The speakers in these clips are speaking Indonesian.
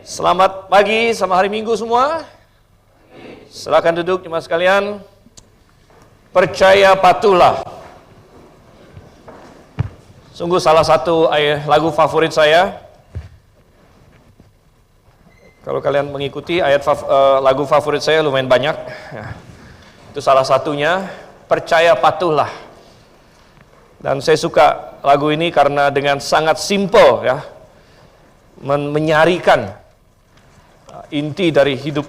Selamat pagi sama hari Minggu semua. Silakan duduk jemaat sekalian. Percaya patuhlah. Sungguh salah satu lagu favorit saya. Kalau kalian mengikuti lagu favorit saya lumayan banyak. Ya. Itu salah satunya, percaya patuhlah. Dan saya suka lagu ini karena dengan sangat simple ya, menyarikan inti dari hidup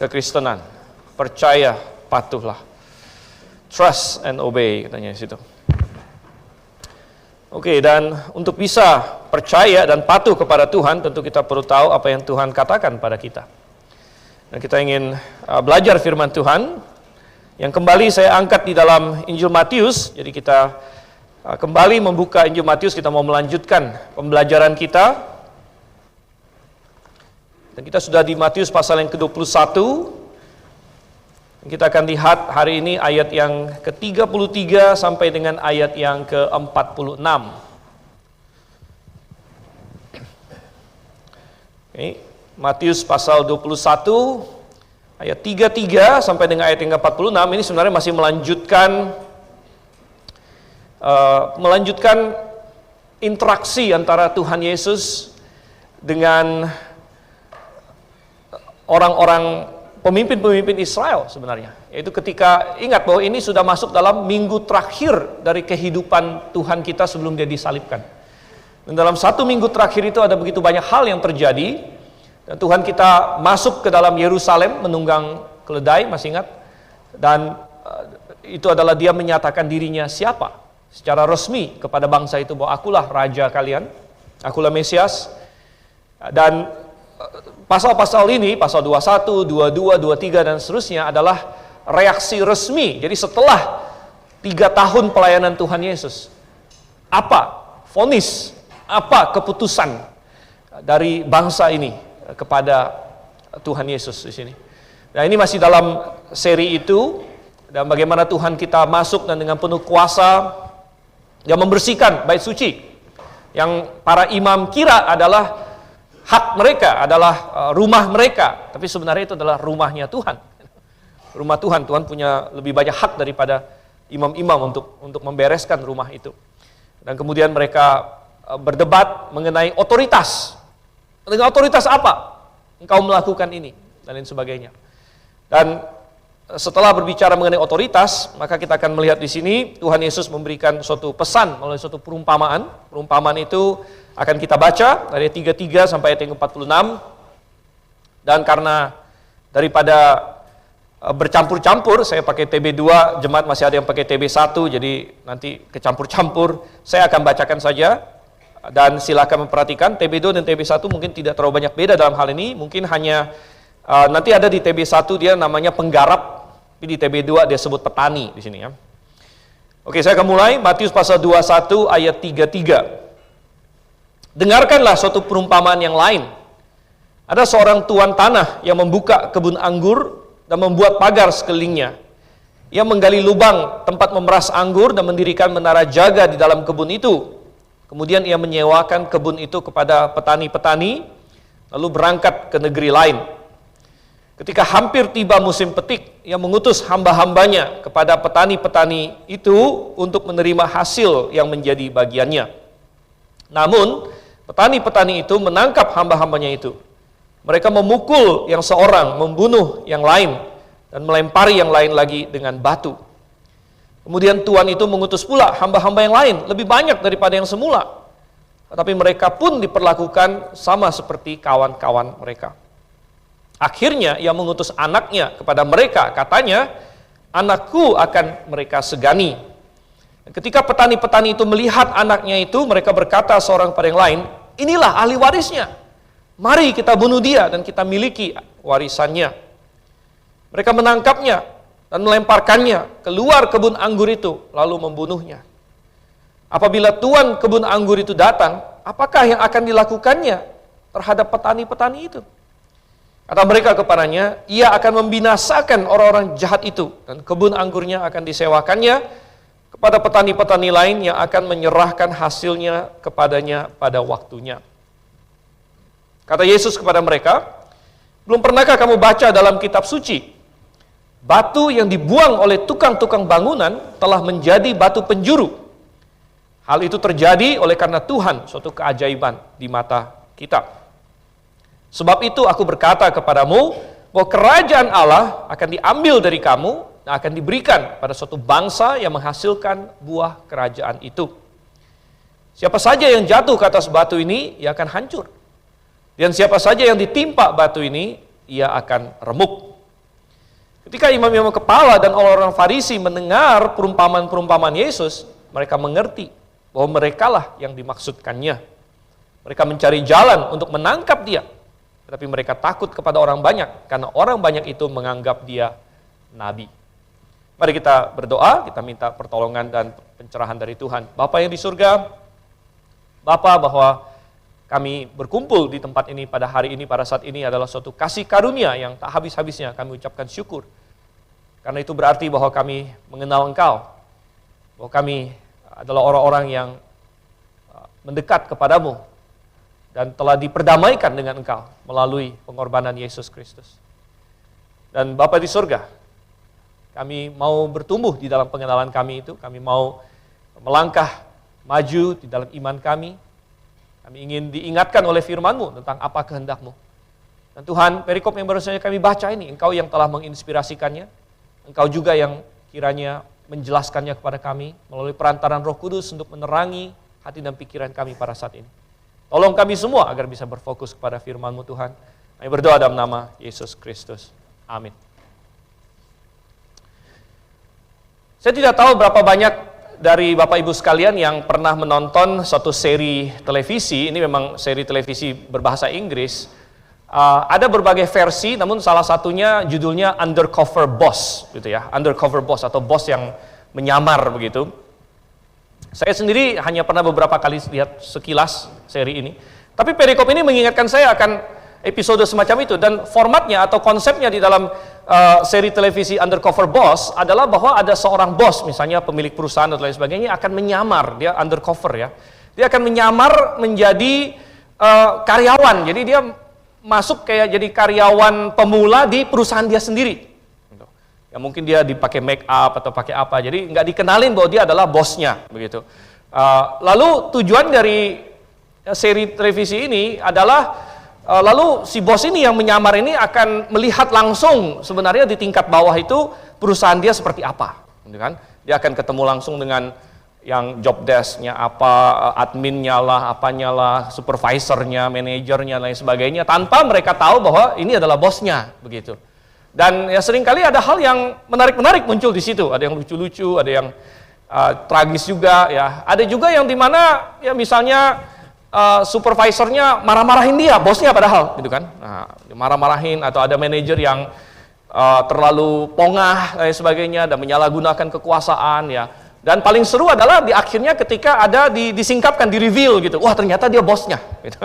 kekristenan. Percaya patuhlah. Trust and obey katanya di situ. Oke, dan untuk bisa percaya dan patuh kepada Tuhan, tentu kita perlu tahu apa yang Tuhan katakan pada kita. Dan kita ingin belajar firman Tuhan yang kembali saya angkat di dalam Injil Matius. Jadi kita kembali membuka Injil Matius, kita mau melanjutkan pembelajaran kita. Dan kita sudah di Matius pasal yang ke-21. Kita akan lihat hari ini ayat yang ke-33 sampai dengan ayat yang ke-46. Oke, Matius pasal 21 ayat 33 sampai dengan ayat yang ke-46 ini sebenarnya masih melanjutkan interaksi antara Tuhan Yesus dengan orang-orang pemimpin-pemimpin Israel sebenarnya. Yaitu ketika, ingat bahwa ini sudah masuk dalam minggu terakhir dari kehidupan Tuhan kita sebelum dia disalibkan. Dan dalam satu minggu terakhir itu ada begitu banyak hal yang terjadi. Dan Tuhan kita masuk ke dalam Yerusalem menunggang keledai, masih ingat? Dan itu adalah dia menyatakan dirinya siapa? Secara resmi kepada bangsa itu bahwa akulah raja kalian, akulah Mesias. Dan pasal-pasal ini, pasal 21, 22, 23 dan seterusnya adalah reaksi resmi. Jadi setelah 3 tahun pelayanan Tuhan Yesus, apa vonis, apa keputusan dari bangsa ini kepada Tuhan Yesus di sini. Nah, ini masih dalam seri itu, dan bagaimana Tuhan kita masuk dan dengan penuh kuasa yang membersihkan bait suci yang para imam kira adalah hak mereka, adalah rumah mereka, tapi sebenarnya itu adalah rumahnya Tuhan. Rumah Tuhan, Tuhan punya lebih banyak hak daripada imam-imam untuk membereskan rumah itu. Dan kemudian mereka berdebat mengenai otoritas. Dengan otoritas apa engkau melakukan ini dan lain sebagainya. Dan setelah berbicara mengenai otoritas, maka kita akan melihat di sini Tuhan Yesus memberikan suatu pesan melalui suatu perumpamaan. Perumpamaan itu akan kita baca dari 33 sampai ayat yang 46. Dan karena daripada bercampur-campur, saya pakai TB2, jemaat masih ada yang pakai TB1, jadi nanti kecampur-campur. Saya akan bacakan saja dan silakan memperhatikan. TB2 dan TB1 mungkin tidak terlalu banyak beda dalam hal ini, mungkin hanya nanti ada di TB1 dia namanya penggarap, tapi di TB2 dia sebut petani di sini ya. Oke, saya akan mulai Matius pasal 21 ayat 33. Dengarkanlah suatu perumpamaan yang lain. Ada seorang tuan tanah yang membuka kebun anggur dan membuat pagar sekelilingnya. Ia menggali lubang tempat memeras anggur dan mendirikan menara jaga di dalam kebun itu. Kemudian ia menyewakan kebun itu kepada petani-petani, lalu berangkat ke negeri lain. Ketika hampir tiba musim petik, ia mengutus hamba-hambanya kepada petani-petani itu untuk menerima hasil yang menjadi bagiannya. Namun, petani-petani itu menangkap hamba-hambanya itu. Mereka memukul yang seorang, membunuh yang lain, dan melempari yang lain lagi dengan batu. Kemudian tuan itu mengutus pula hamba-hamba yang lain, lebih banyak daripada yang semula. Tetapi mereka pun diperlakukan sama seperti kawan-kawan mereka. Akhirnya ia mengutus anaknya kepada mereka, katanya, anakku akan mereka segani. Ketika petani-petani itu melihat anaknya itu, mereka berkata seorang pada yang lain, inilah ahli warisnya. Mari kita bunuh dia dan kita miliki warisannya. Mereka menangkapnya dan melemparkannya keluar kebun anggur itu, lalu membunuhnya. Apabila tuan kebun anggur itu datang, apakah yang akan dilakukannya terhadap petani-petani itu? Kata mereka kepadanya, ia akan membinasakan orang-orang jahat itu, dan kebun anggurnya akan disewakannya kepada petani-petani lain yang akan menyerahkan hasilnya kepadanya pada waktunya. Kata Yesus kepada mereka, belum pernahkah kamu baca dalam kitab suci, batu yang dibuang oleh tukang-tukang bangunan telah menjadi batu penjuru. Hal itu terjadi oleh karena Tuhan, suatu keajaiban di mata kita. Sebab itu aku berkata kepadamu, bahwa kerajaan Allah akan diambil dari kamu dan akan diberikan pada suatu bangsa yang menghasilkan buah kerajaan itu. Siapa saja yang jatuh ke atas batu ini, ia akan hancur. Dan siapa saja yang ditimpa batu ini, ia akan remuk. Ketika imam-imam kepala dan orang-orang Farisi mendengar perumpamaan-perumpamaan Yesus, mereka mengerti bahwa merekalah yang dimaksudkannya. Mereka mencari jalan untuk menangkap dia, tetapi mereka takut kepada orang banyak, karena orang banyak itu menganggap dia nabi. Mari kita berdoa, kita minta pertolongan dan pencerahan dari Tuhan. Bapa yang di surga, Bapa, bahwa kami berkumpul di tempat ini pada hari ini, pada saat ini adalah suatu kasih karunia yang tak habis-habisnya. Kami ucapkan syukur. Karena itu berarti bahwa kami mengenal Engkau. Bahwa kami adalah orang-orang yang mendekat kepadamu. Dan telah diperdamaikan dengan Engkau melalui pengorbanan Yesus Kristus. Dan Bapa di surga, kami mau bertumbuh di dalam pengenalan kami itu. Kami mau melangkah maju di dalam iman kami. Kami ingin diingatkan oleh firman-Mu tentang apa kehendak-Mu. Dan Tuhan, perikop yang baru saja kami baca ini, Engkau yang telah menginspirasikannya. Engkau juga yang kiranya menjelaskannya kepada kami melalui perantaran Roh Kudus untuk menerangi hati dan pikiran kami pada saat ini. Tolong kami semua agar bisa berfokus kepada firman-Mu Tuhan. Kami berdoa dalam nama Yesus Kristus. Amin. Saya tidak tahu berapa banyak dari Bapak Ibu sekalian yang pernah menonton suatu seri televisi. Ini memang seri televisi berbahasa Inggris. Ada berbagai versi, namun salah satunya judulnya Undercover Boss, gitu ya. Undercover Boss atau bos yang menyamar begitu. Saya sendiri hanya pernah beberapa kali lihat sekilas seri ini. Tapi perikop ini mengingatkan saya akan episode semacam itu, dan formatnya atau konsepnya di dalam seri televisi Undercover Boss adalah bahwa ada seorang bos, misalnya pemilik perusahaan atau lain sebagainya, akan menyamar, dia undercover ya. Dia akan menyamar menjadi karyawan. Jadi dia masuk kayak jadi karyawan pemula di perusahaan dia sendiri. Ya mungkin dia dipakai make up atau pakai apa, jadi nggak dikenalin bahwa dia adalah bosnya begitu. Lalu tujuan dari seri televisi ini adalah lalu si bos ini yang menyamar ini akan melihat langsung sebenarnya di tingkat bawah itu perusahaan dia seperti apa, gitu kan? Dia akan ketemu langsung dengan yang job desk-nya apa, adminnya lah, apanya lah, supervisornya, manajernya, lain sebagainya, tanpa mereka tahu bahwa ini adalah bosnya, begitu. Dan ya seringkali ada hal yang menarik-menarik muncul di situ, ada yang lucu-lucu, ada yang tragis juga, ya. Ada juga yang dimana ya misalnya supervisornya marah-marahin dia, bosnya padahal, gitu kan? Nah, marah-marahin, atau ada manajer yang terlalu pongah dan sebagainya dan menyalahgunakan kekuasaan, ya. Dan paling seru adalah di akhirnya ketika ada disingkapkan, di reveal gitu, wah ternyata dia bosnya, gitu.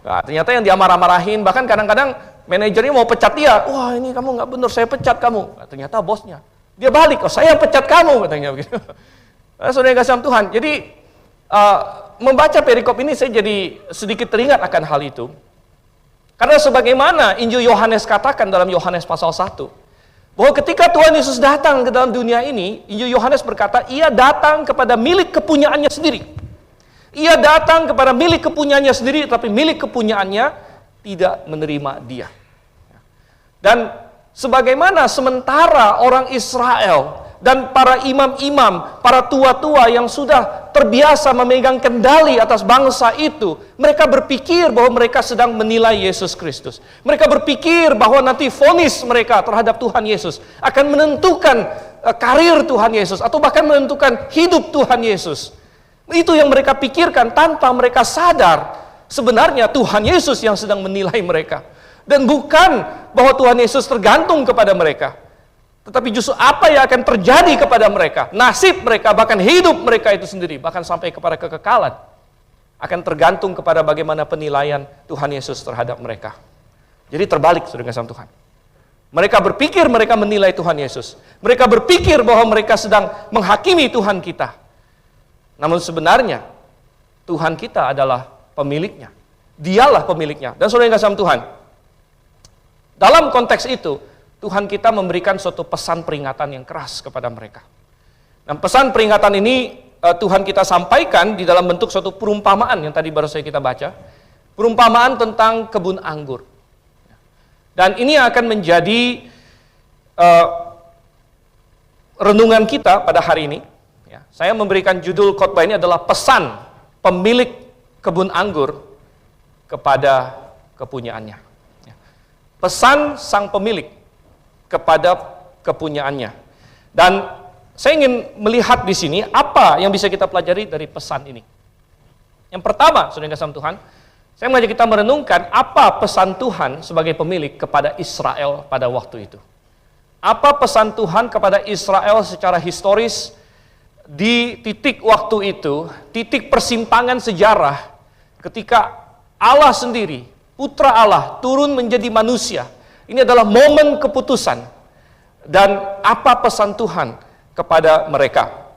Nah, ternyata yang dia marah-marahin, bahkan kadang-kadang manajernya mau pecat dia, wah ini kamu nggak benar, saya pecat kamu. Nah, ternyata bosnya, dia balik, oh saya pecat kamu, katanya begitu. Nah, saudara yang kasih Tuhan, jadi membaca perikop ini saya jadi sedikit teringat akan hal itu. Karena sebagaimana Injil Yohanes katakan dalam Yohanes pasal 1, bahwa ketika Tuhan Yesus datang ke dalam dunia ini, Injil Yohanes berkata, ia datang kepada milik kepunyaannya sendiri. Ia datang kepada milik kepunyaannya sendiri, tapi milik kepunyaannya tidak menerima dia. Dan sebagaimana sementara orang Israel dan para imam-imam, para tua-tua yang sudah terbiasa memegang kendali atas bangsa itu, mereka berpikir bahwa mereka sedang menilai Yesus Kristus. Mereka berpikir bahwa nanti vonis mereka terhadap Tuhan Yesus akan menentukan karir Tuhan Yesus, atau bahkan menentukan hidup Tuhan Yesus. Itu yang mereka pikirkan tanpa mereka sadar sebenarnya Tuhan Yesus yang sedang menilai mereka. Dan bukan bahwa Tuhan Yesus tergantung kepada mereka, tetapi justru apa yang akan terjadi kepada mereka, nasib mereka, bahkan hidup mereka itu sendiri, bahkan sampai kepada kekekalan, akan tergantung kepada bagaimana penilaian Tuhan Yesus terhadap mereka. Jadi terbalik, saudara kasih Tuhan. Mereka berpikir mereka menilai Tuhan Yesus. Mereka berpikir bahwa mereka sedang menghakimi Tuhan kita. Namun sebenarnya Tuhan kita adalah pemiliknya. Dialah pemiliknya. Dan saudara yang kasih dalam Tuhan, dalam konteks itu, Tuhan kita memberikan suatu pesan peringatan yang keras kepada mereka. Dan pesan peringatan ini Tuhan kita sampaikan di dalam bentuk suatu perumpamaan yang tadi baru saja kita baca. Perumpamaan tentang kebun anggur. Dan ini akan menjadi renungan kita pada hari ini. Ya, saya memberikan judul khotbah ini adalah pesan pemilik kebun anggur kepada kepunyaannya. Ya. Pesan sang pemilik kepada kepunyaannya. Dan saya ingin melihat di sini apa yang bisa kita pelajari dari pesan ini. Yang pertama, saudara yang kasih Tuhan, saya mengajak kita merenungkan apa pesan Tuhan sebagai pemilik kepada Israel pada waktu itu. Apa pesan Tuhan kepada Israel secara historis di titik waktu itu, titik persimpangan sejarah ketika Allah sendiri, Putra Allah, turun menjadi manusia. Ini adalah momen keputusan. Dan apa pesan Tuhan kepada mereka?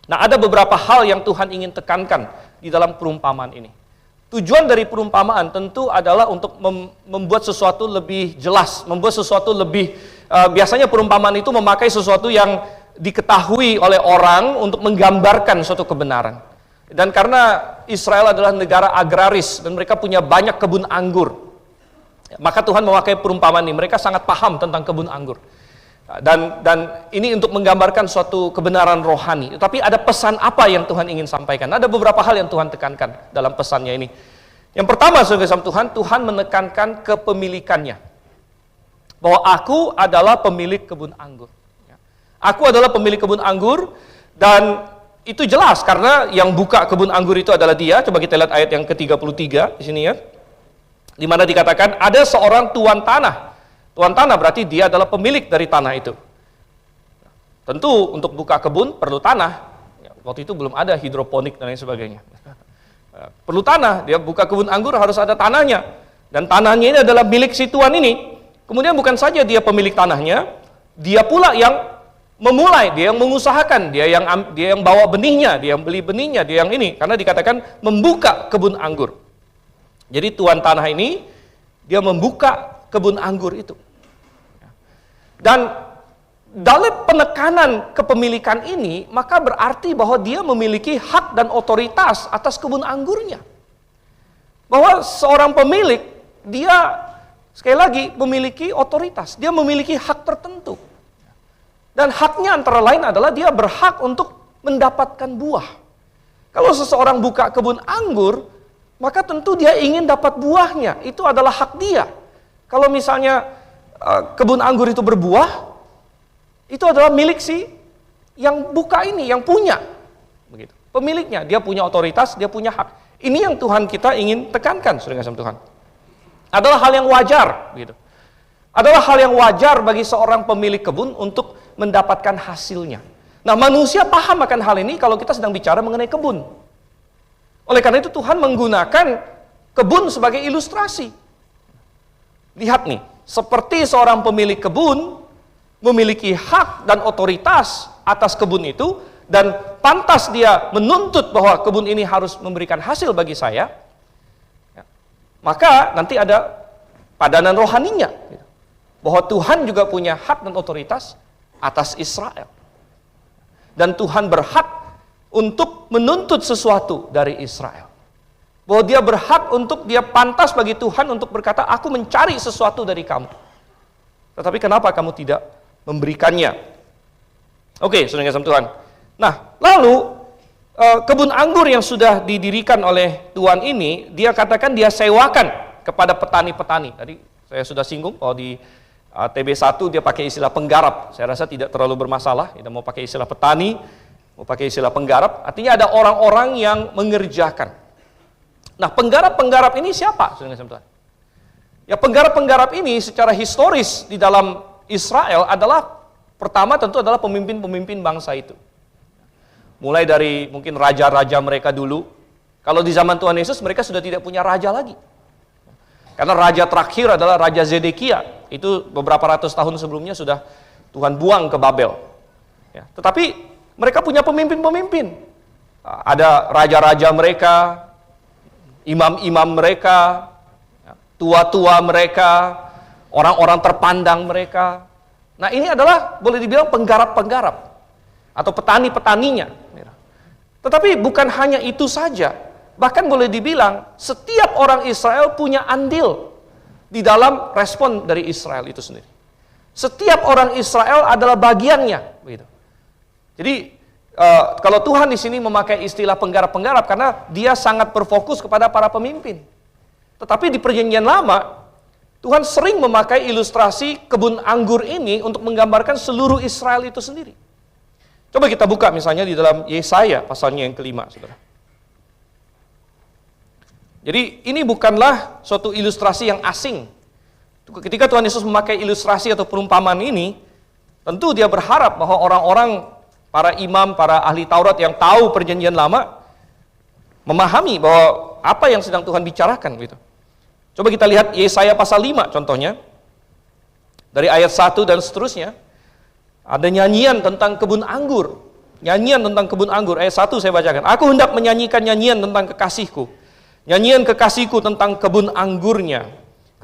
Nah, ada beberapa hal yang Tuhan ingin tekankan di dalam perumpamaan ini. Tujuan dari perumpamaan tentu adalah untuk membuat sesuatu lebih jelas, membuat sesuatu lebih, biasanya perumpamaan itu memakai sesuatu yang diketahui oleh orang untuk menggambarkan suatu kebenaran. Dan karena Israel adalah negara agraris dan mereka punya banyak kebun anggur, maka Tuhan memakai perumpamaan ini. Mereka sangat paham tentang kebun anggur. Dan ini untuk menggambarkan suatu kebenaran rohani. Tapi ada pesan apa yang Tuhan ingin sampaikan? Ada beberapa hal yang Tuhan tekankan dalam pesannya ini. Yang pertama, saudara Tuhan menekankan kepemilikannya. Bahwa aku adalah pemilik kebun anggur. Aku adalah pemilik kebun anggur, dan itu jelas karena yang buka kebun anggur itu adalah Dia. Coba kita lihat ayat yang ke-33 di sini ya. Di mana dikatakan ada seorang tuan tanah. Tuan tanah berarti dia adalah pemilik dari tanah itu. Tentu untuk buka kebun perlu tanah. Waktu itu belum ada hidroponik dan lain sebagainya. Perlu tanah, dia buka kebun anggur harus ada tanahnya. Dan tanahnya ini adalah milik si tuan ini. Kemudian bukan saja dia pemilik tanahnya, dia pula yang memulai, dia yang mengusahakan, dia yang bawa benihnya, dia yang beli benihnya, dia yang ini. Karena dikatakan membuka kebun anggur. Jadi tuan tanah ini, dia membuka kebun anggur itu. Dan dalam penekanan kepemilikan ini, maka berarti bahwa dia memiliki hak dan otoritas atas kebun anggurnya. Bahwa seorang pemilik, dia sekali lagi memiliki otoritas, dia memiliki hak tertentu. Dan haknya antara lain adalah dia berhak untuk mendapatkan buah. Kalau seseorang buka kebun anggur, maka tentu dia ingin dapat buahnya. Itu adalah hak dia. Kalau misalnya kebun anggur itu berbuah, itu adalah milik si yang buka ini, yang punya. Begitu. Pemiliknya, dia punya otoritas, dia punya hak. Ini yang Tuhan kita ingin tekankan, saudara kasih Tuhan. Adalah hal yang wajar, gitu. Adalah hal yang wajar bagi seorang pemilik kebun untuk mendapatkan hasilnya. Nah, manusia paham akan hal ini kalau kita sedang bicara mengenai kebun. Oleh karena itu Tuhan menggunakan kebun sebagai ilustrasi. Lihat nih, seperti seorang pemilik kebun memiliki hak dan otoritas atas kebun itu, dan pantas dia menuntut bahwa kebun ini harus memberikan hasil bagi saya, maka nanti ada padanan rohaninya. Bahwa Tuhan juga punya hak dan otoritas atas Israel. Dan Tuhan berhak untuk menuntut sesuatu dari Israel. Bahwa dia berhak untuk, dia pantas bagi Tuhan untuk berkata, aku mencari sesuatu dari kamu. Tetapi kenapa kamu tidak memberikannya? Oke, saudara kasih Tuhan. Nah, lalu kebun anggur yang sudah didirikan oleh Tuan ini, dia katakan dia sewakan kepada petani-petani. Tadi saya sudah singgung bahwa di TB1 dia pakai istilah penggarap. Saya rasa tidak terlalu bermasalah. Kita mau pakai istilah petani, mau pakai istilah penggarap. Artinya ada orang-orang yang mengerjakan. Nah, penggarap-penggarap ini siapa? Ya, penggarap-penggarap ini secara historis di dalam Israel adalah, pertama tentu adalah pemimpin-pemimpin bangsa itu. Mulai dari mungkin raja-raja mereka dulu. Kalau di zaman Tuhan Yesus mereka sudah tidak punya raja lagi. Karena raja terakhir adalah Raja Zedekia. Itu beberapa ratus tahun sebelumnya sudah Tuhan buang ke Babel. Ya, tetapi mereka punya pemimpin-pemimpin. Ada raja-raja mereka, imam-imam mereka, tua-tua mereka, orang-orang terpandang mereka. Nah, ini adalah boleh dibilang penggarap-penggarap atau petani-petaninya. Tetapi bukan hanya itu saja. Bahkan boleh dibilang setiap orang Israel punya andil di dalam respon dari Israel itu sendiri. Setiap orang Israel adalah bagiannya, begitu. Jadi kalau Tuhan di sini memakai istilah penggarap-penggarap karena Dia sangat berfokus kepada para pemimpin. Tetapi di Perjanjian Lama Tuhan sering memakai ilustrasi kebun anggur ini untuk menggambarkan seluruh Israel itu sendiri. Coba kita buka misalnya di dalam Yesaya pasalnya yang kelima, saudara. Jadi ini bukanlah suatu ilustrasi yang asing. Ketika Tuhan Yesus memakai ilustrasi atau perumpamaan ini, tentu Dia berharap bahwa orang-orang, para imam, para ahli Taurat yang tahu Perjanjian Lama, memahami bahwa apa yang sedang Tuhan bicarakan gitu. Coba kita lihat Yesaya pasal 5 contohnya. Dari ayat 1 dan seterusnya. Ada nyanyian tentang kebun anggur. Nyanyian tentang kebun anggur. Ayat 1 saya bacakan. Aku hendak menyanyikan nyanyian tentang kekasihku. Nyanyian kekasihku tentang kebun anggurnya.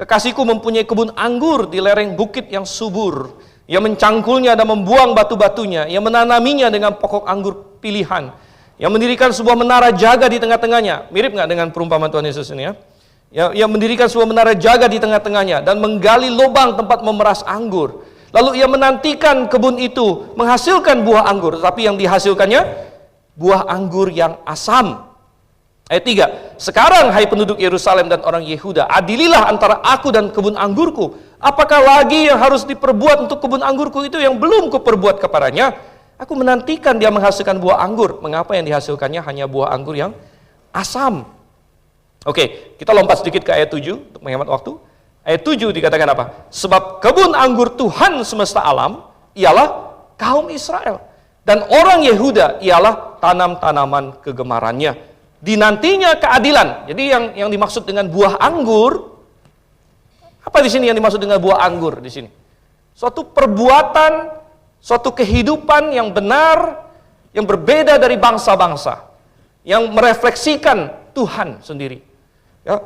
Kekasihku mempunyai kebun anggur di lereng bukit yang subur. Ia mencangkulnya dan membuang batu-batunya. Ia menanaminya dengan pokok anggur pilihan. Ia mendirikan sebuah menara jaga di tengah-tengahnya. Mirip nggak dengan perumpamaan Tuhan Yesus ini ya? Ia mendirikan sebuah menara jaga di tengah-tengahnya dan menggali lubang tempat memeras anggur. Lalu ia menantikan kebun itu menghasilkan buah anggur, tetapi yang dihasilkannya buah anggur yang asam. Ayat 3, sekarang hai penduduk Yerusalem dan orang Yehuda, adililah antara aku dan kebun anggurku. Apakah lagi yang harus diperbuat untuk kebun anggurku itu yang belum kuperbuat kepadanya? Aku menantikan dia menghasilkan buah anggur. Mengapa yang dihasilkannya hanya buah anggur yang asam? Oke, kita lompat sedikit ke ayat 7 untuk menghemat waktu. Ayat 7 dikatakan apa? Sebab kebun anggur Tuhan semesta alam ialah kaum Israel. Dan orang Yehuda ialah tanam-tanaman kegemarannya. Dinantinya keadilan. Jadi yang dimaksud dengan buah anggur, apa di sini yang dimaksud dengan buah anggur di sini? Suatu perbuatan, suatu kehidupan yang benar, yang berbeda dari bangsa-bangsa, yang merefleksikan Tuhan sendiri. Ya,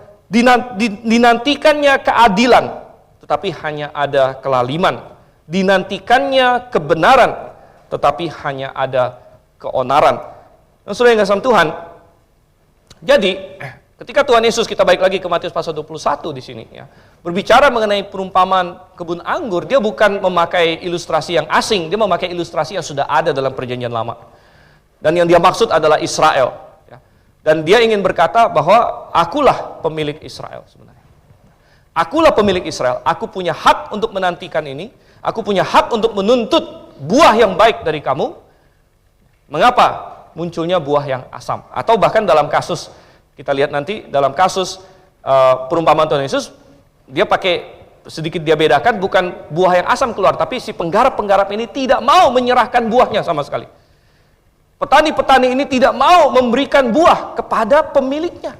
dinantikannya keadilan, tetapi hanya ada kelaliman. Dinantikannya kebenaran, tetapi hanya ada keonaran. Dan saudara yang kasih Tuhan, jadi ketika Tuhan Yesus, kita balik lagi ke Matius pasal 21 di sini ya, berbicara mengenai perumpamaan kebun anggur, dia bukan memakai ilustrasi yang asing, dia memakai ilustrasi yang sudah ada dalam Perjanjian Lama. Dan yang dia maksud adalah Israel. Dan dia ingin berkata bahwa akulah pemilik Israel sebenarnya. Akulah pemilik Israel. Aku punya hak untuk menantikan ini. Aku punya hak untuk menuntut buah yang baik dari kamu. Mengapa munculnya buah yang asam? Atau bahkan dalam kasus, kita lihat nanti dalam kasus perumpamaan Tuhan Yesus, dia pakai sedikit dia bedakan, bukan buah yang asam keluar, tapi si penggarap-penggarap ini tidak mau menyerahkan buahnya sama sekali. Petani-petani ini tidak mau memberikan buah kepada pemiliknya.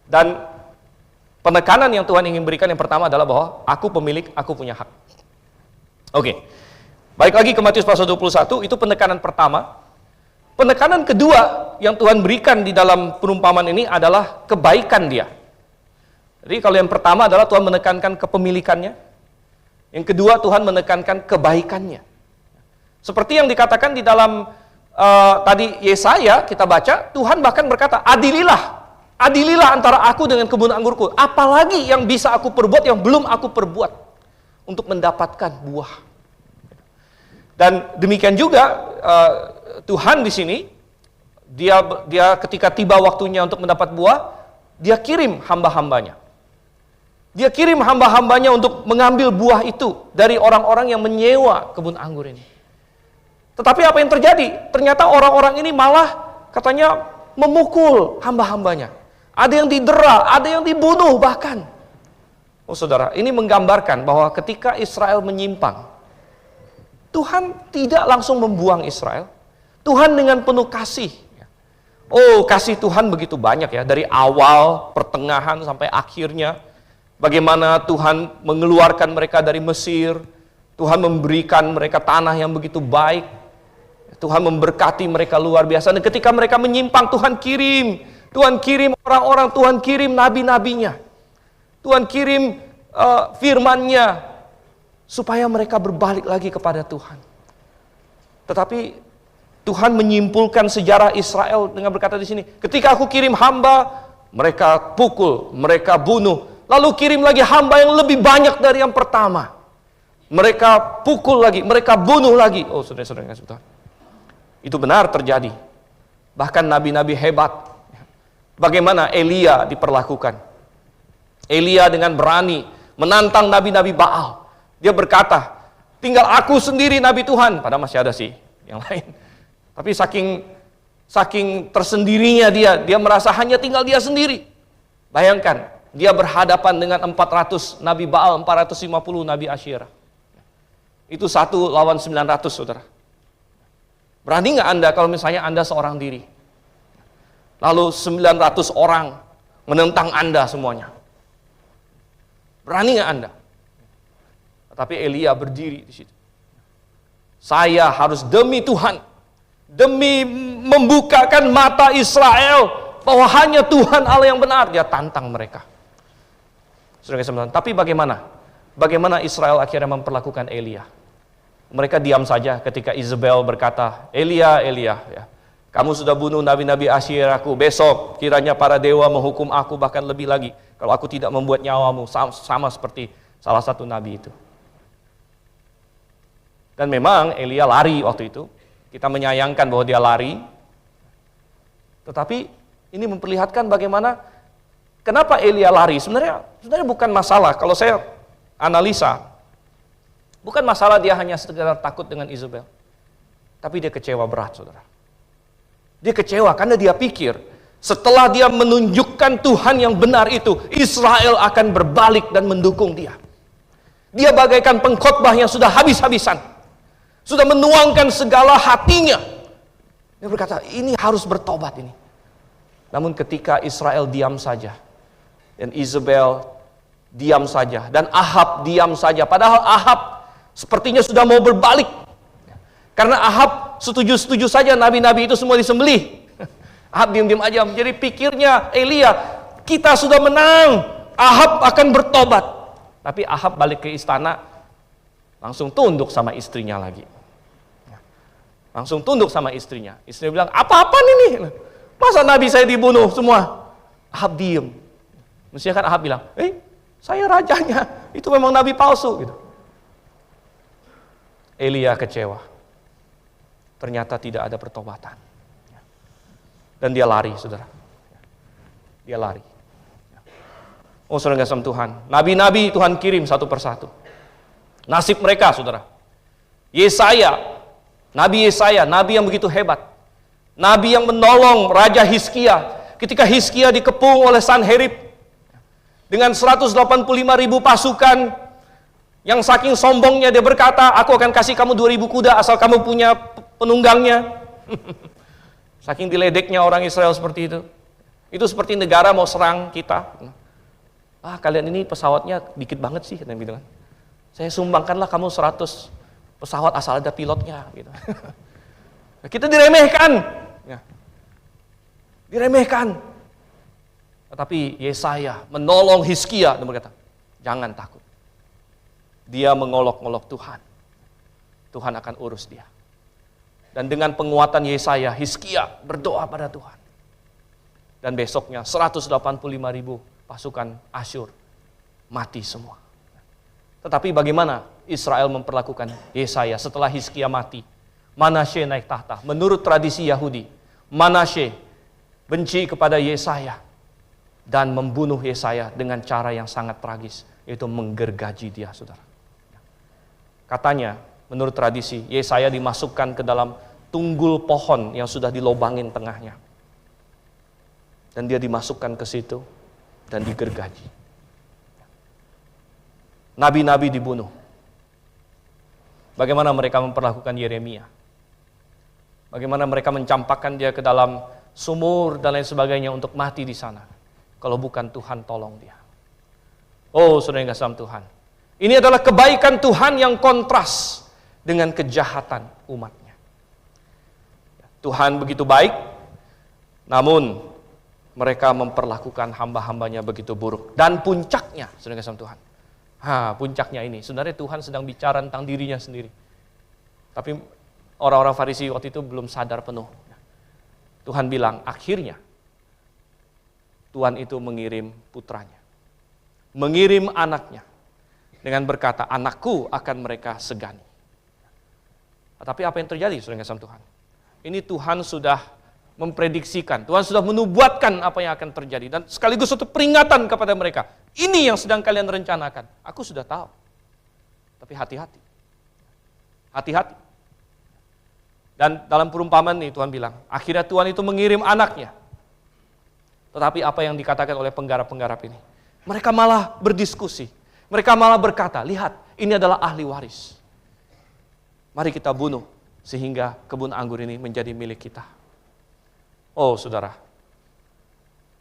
Dan penekanan yang Tuhan ingin berikan yang pertama adalah bahwa aku pemilik, aku punya hak. Oke. Balik lagi ke Matius pasal 21, itu penekanan pertama. Penekanan kedua yang Tuhan berikan di dalam perumpamaan ini adalah kebaikan dia. Jadi kalau yang pertama adalah Tuhan menekankan kepemilikannya. Yang kedua Tuhan menekankan kebaikannya. Seperti yang dikatakan di dalam tadi Yesaya kita baca, Tuhan bahkan berkata, adililah antara aku dengan kebun anggurku. Apalagi yang bisa aku perbuat yang belum aku perbuat untuk mendapatkan buah. Dan demikian juga Tuhan di sini, dia ketika tiba waktunya untuk mendapat buah, dia kirim hamba-hambanya. Dia kirim hamba-hambanya untuk mengambil buah itu dari orang-orang yang menyewa kebun anggur ini. Tetapi apa yang terjadi? Ternyata orang-orang ini malah katanya memukul hamba-hambanya. Ada yang didera, ada yang dibunuh bahkan. Oh saudara, ini menggambarkan bahwa ketika Israel menyimpang, Tuhan tidak langsung membuang Israel. Tuhan dengan penuh kasih. Oh, kasih Tuhan begitu banyak ya, dari awal, pertengahan sampai akhirnya. Bagaimana Tuhan mengeluarkan mereka dari Mesir, Tuhan memberikan mereka tanah yang begitu baik, Tuhan memberkati mereka luar biasa. Dan ketika mereka menyimpang, Tuhan kirim Tuhan kirim orang-orang, Tuhan kirim nabi-nabinya. Tuhan kirim firman-Nya supaya mereka berbalik lagi kepada Tuhan. Tetapi Tuhan menyimpulkan sejarah Israel dengan berkata di sini, ketika aku kirim hamba, mereka pukul, mereka bunuh. Lalu kirim lagi hamba yang lebih banyak dari yang pertama. Mereka pukul lagi, mereka bunuh lagi. Oh, saudara-saudara yang kasih Tuhan. Itu benar terjadi. Bahkan nabi-nabi hebat. Bagaimana Elia diperlakukan. Elia dengan berani menantang nabi-nabi Baal. Dia berkata, tinggal aku sendiri nabi Tuhan. Padahal masih ada sih yang lain. Tapi saking tersendirinya dia merasa hanya tinggal dia sendiri. Bayangkan, dia berhadapan dengan 400 nabi Baal, 450 nabi Asyirah. Itu 1 lawan 900, saudara. Berani nggak Anda kalau misalnya Anda seorang diri? Lalu 900 orang menentang Anda semuanya. Berani nggak Anda? Tapi Elia berdiri di situ. Saya harus demi Tuhan, demi membukakan mata Israel bahwa hanya Tuhan Allah yang benar, dia tantang mereka. Tapi bagaimana? Bagaimana Israel akhirnya memperlakukan Elia? Mereka diam saja ketika Isabel berkata, Elia, ya, kamu sudah bunuh nabi-nabi Asyirahku, besok kiranya para dewa menghukum aku bahkan lebih lagi kalau aku tidak membuat nyawamu sama seperti salah satu nabi itu. Dan memang Elia lari waktu itu. Kita menyayangkan bahwa dia lari. Tetapi ini memperlihatkan bagaimana kenapa Elia lari. Sebenarnya bukan masalah. Kalau saya analisa, bukan masalah dia hanya sekedar takut dengan Isabel. Tapi dia kecewa berat, saudara. Dia kecewa karena dia pikir setelah dia menunjukkan Tuhan yang benar itu, Israel akan berbalik dan mendukung dia. Dia bagaikan pengkhotbah yang sudah habis-habisan. Sudah menuangkan segala hatinya. Dia berkata, ini harus bertobat ini. Namun ketika Israel diam saja, dan Isabel diam saja, dan Ahab diam saja, padahal Ahab sepertinya sudah mau berbalik. Karena Ahab setuju-setuju saja nabi-nabi itu semua disembelih. Ahab diam-diam aja. Jadi pikirnya Elia, kita sudah menang, Ahab akan bertobat. Tapi Ahab balik ke istana, langsung tunduk sama istrinya lagi. Langsung tunduk sama istrinya. Istrinya bilang, apa-apaan ini? Masa nabi saya dibunuh semua? Ahab diem. Mestinya kan Ahab bilang, saya rajanya, itu memang nabi palsu. Gitu. Elia kecewa. Ternyata tidak ada pertobatan. Dan dia lari, saudara. Dia lari. Oh, saudara kasih Tuhan. Nabi-nabi Tuhan kirim satu persatu. Nasib mereka, saudara. Nabi Yesaya, nabi yang begitu hebat. Nabi yang menolong Raja Hizkia. Ketika Hizkia dikepung oleh Sanherib. Dengan 185.000 pasukan. Yang saking sombongnya dia berkata, aku akan kasih kamu 2.000 kuda asal kamu punya penunggangnya. Saking diledeknya orang Israel seperti itu. Itu seperti negara mau serang kita. Kalian ini pesawatnya dikit banget sih. Gitu kan. Saya sumbangkanlah kamu 100 pesawat asal ada pilotnya gitu. Kita diremehkan. Diremehkan. Tetapi Yesaya menolong Hizkia dan berkata, jangan takut. Dia mengolok-olok Tuhan. Tuhan akan urus dia. Dan dengan penguatan Yesaya, Hizkia berdoa pada Tuhan. Dan besoknya 185.000 pasukan Asyur mati semua. Tetapi bagaimana Israel memperlakukan Yesaya setelah Hizkia mati? Manasye naik tahta. Menurut tradisi Yahudi, Manasye benci kepada Yesaya dan membunuh Yesaya dengan cara yang sangat tragis, yaitu menggergaji dia, saudara. Katanya, menurut tradisi, Yesaya dimasukkan ke dalam tunggul pohon yang sudah dilobangin tengahnya. Dan dia dimasukkan ke situ dan digergaji. Nabi-nabi dibunuh. Bagaimana mereka memperlakukan Yeremia? Bagaimana mereka mencampakkan dia ke dalam sumur dan lain sebagainya untuk mati di sana. Kalau bukan Tuhan tolong dia. Oh, saudara yang kasih Tuhan. Ini adalah kebaikan Tuhan yang kontras dengan kejahatan umatnya. Tuhan begitu baik, namun mereka memperlakukan hamba-hambanya begitu buruk. Dan puncaknya, saudara kasih Tuhan. Puncaknya ini, sebenarnya Tuhan sedang bicara tentang dirinya sendiri. Tapi orang-orang Farisi waktu itu belum sadar penuh. Tuhan bilang, akhirnya Tuhan itu mengirim putranya. Mengirim anaknya. Dengan berkata, anakku akan mereka segani. Tapi apa yang terjadi, saudara kasih Tuhan? Ini Tuhan sudah memprediksikan, Tuhan sudah menubuatkan apa yang akan terjadi, dan sekaligus suatu peringatan kepada mereka. Ini yang sedang kalian rencanakan. Aku sudah tahu. Tapi hati-hati. Hati-hati. Dan dalam perumpamaan ini Tuhan bilang, akhirnya Tuhan itu mengirim anaknya. Tetapi apa yang dikatakan oleh penggarap-penggarap ini? Mereka malah berdiskusi. Mereka malah berkata, lihat, ini adalah ahli waris. Mari kita bunuh, sehingga kebun anggur ini menjadi milik kita. Oh saudara,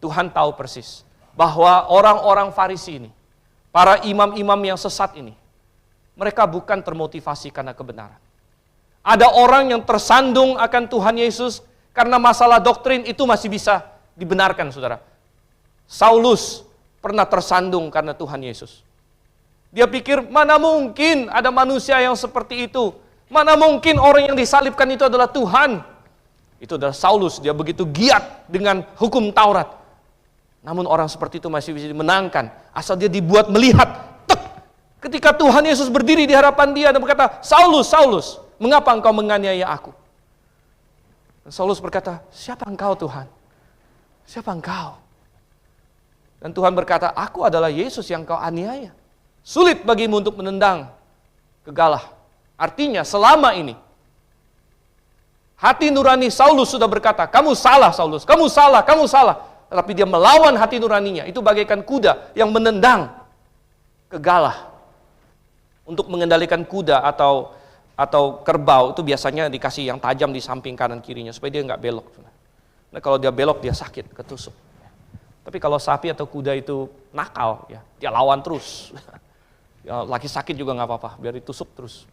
Tuhan tahu persis bahwa orang-orang Farisi ini, para imam-imam yang sesat ini, mereka bukan termotivasi karena kebenaran. Ada orang yang tersandung akan Tuhan Yesus karena masalah doktrin itu masih bisa dibenarkan, saudara. Saulus pernah tersandung karena Tuhan Yesus. Dia pikir, mana mungkin ada manusia yang seperti itu? Mana mungkin orang yang disalibkan itu adalah Tuhan? Itu adalah Saulus, dia begitu giat dengan hukum Taurat. Namun orang seperti itu masih bisa dimenangkan, asal dia dibuat melihat. Ketika Tuhan Yesus berdiri di hadapan dia dan berkata, Saulus, Saulus, mengapa engkau menganiaya aku? Dan Saulus berkata, siapa engkau Tuhan? Siapa engkau? Dan Tuhan berkata, aku adalah Yesus yang kau aniaya. Sulit bagimu untuk menendang kegalah. Artinya selama ini, hati nurani Saulus sudah berkata, kamu salah Saulus, kamu salah, kamu salah. Tetapi dia melawan hati nuraninya, itu bagaikan kuda yang menendang kegalah. Untuk mengendalikan kuda atau kerbau, itu biasanya dikasih yang tajam di samping kanan kirinya, supaya dia nggak belok. Nah, kalau dia belok, dia sakit, ketusuk. Tapi kalau sapi atau kuda itu nakal, ya, dia lawan terus. Ya, lagi sakit juga nggak apa-apa, biar ditusuk terus.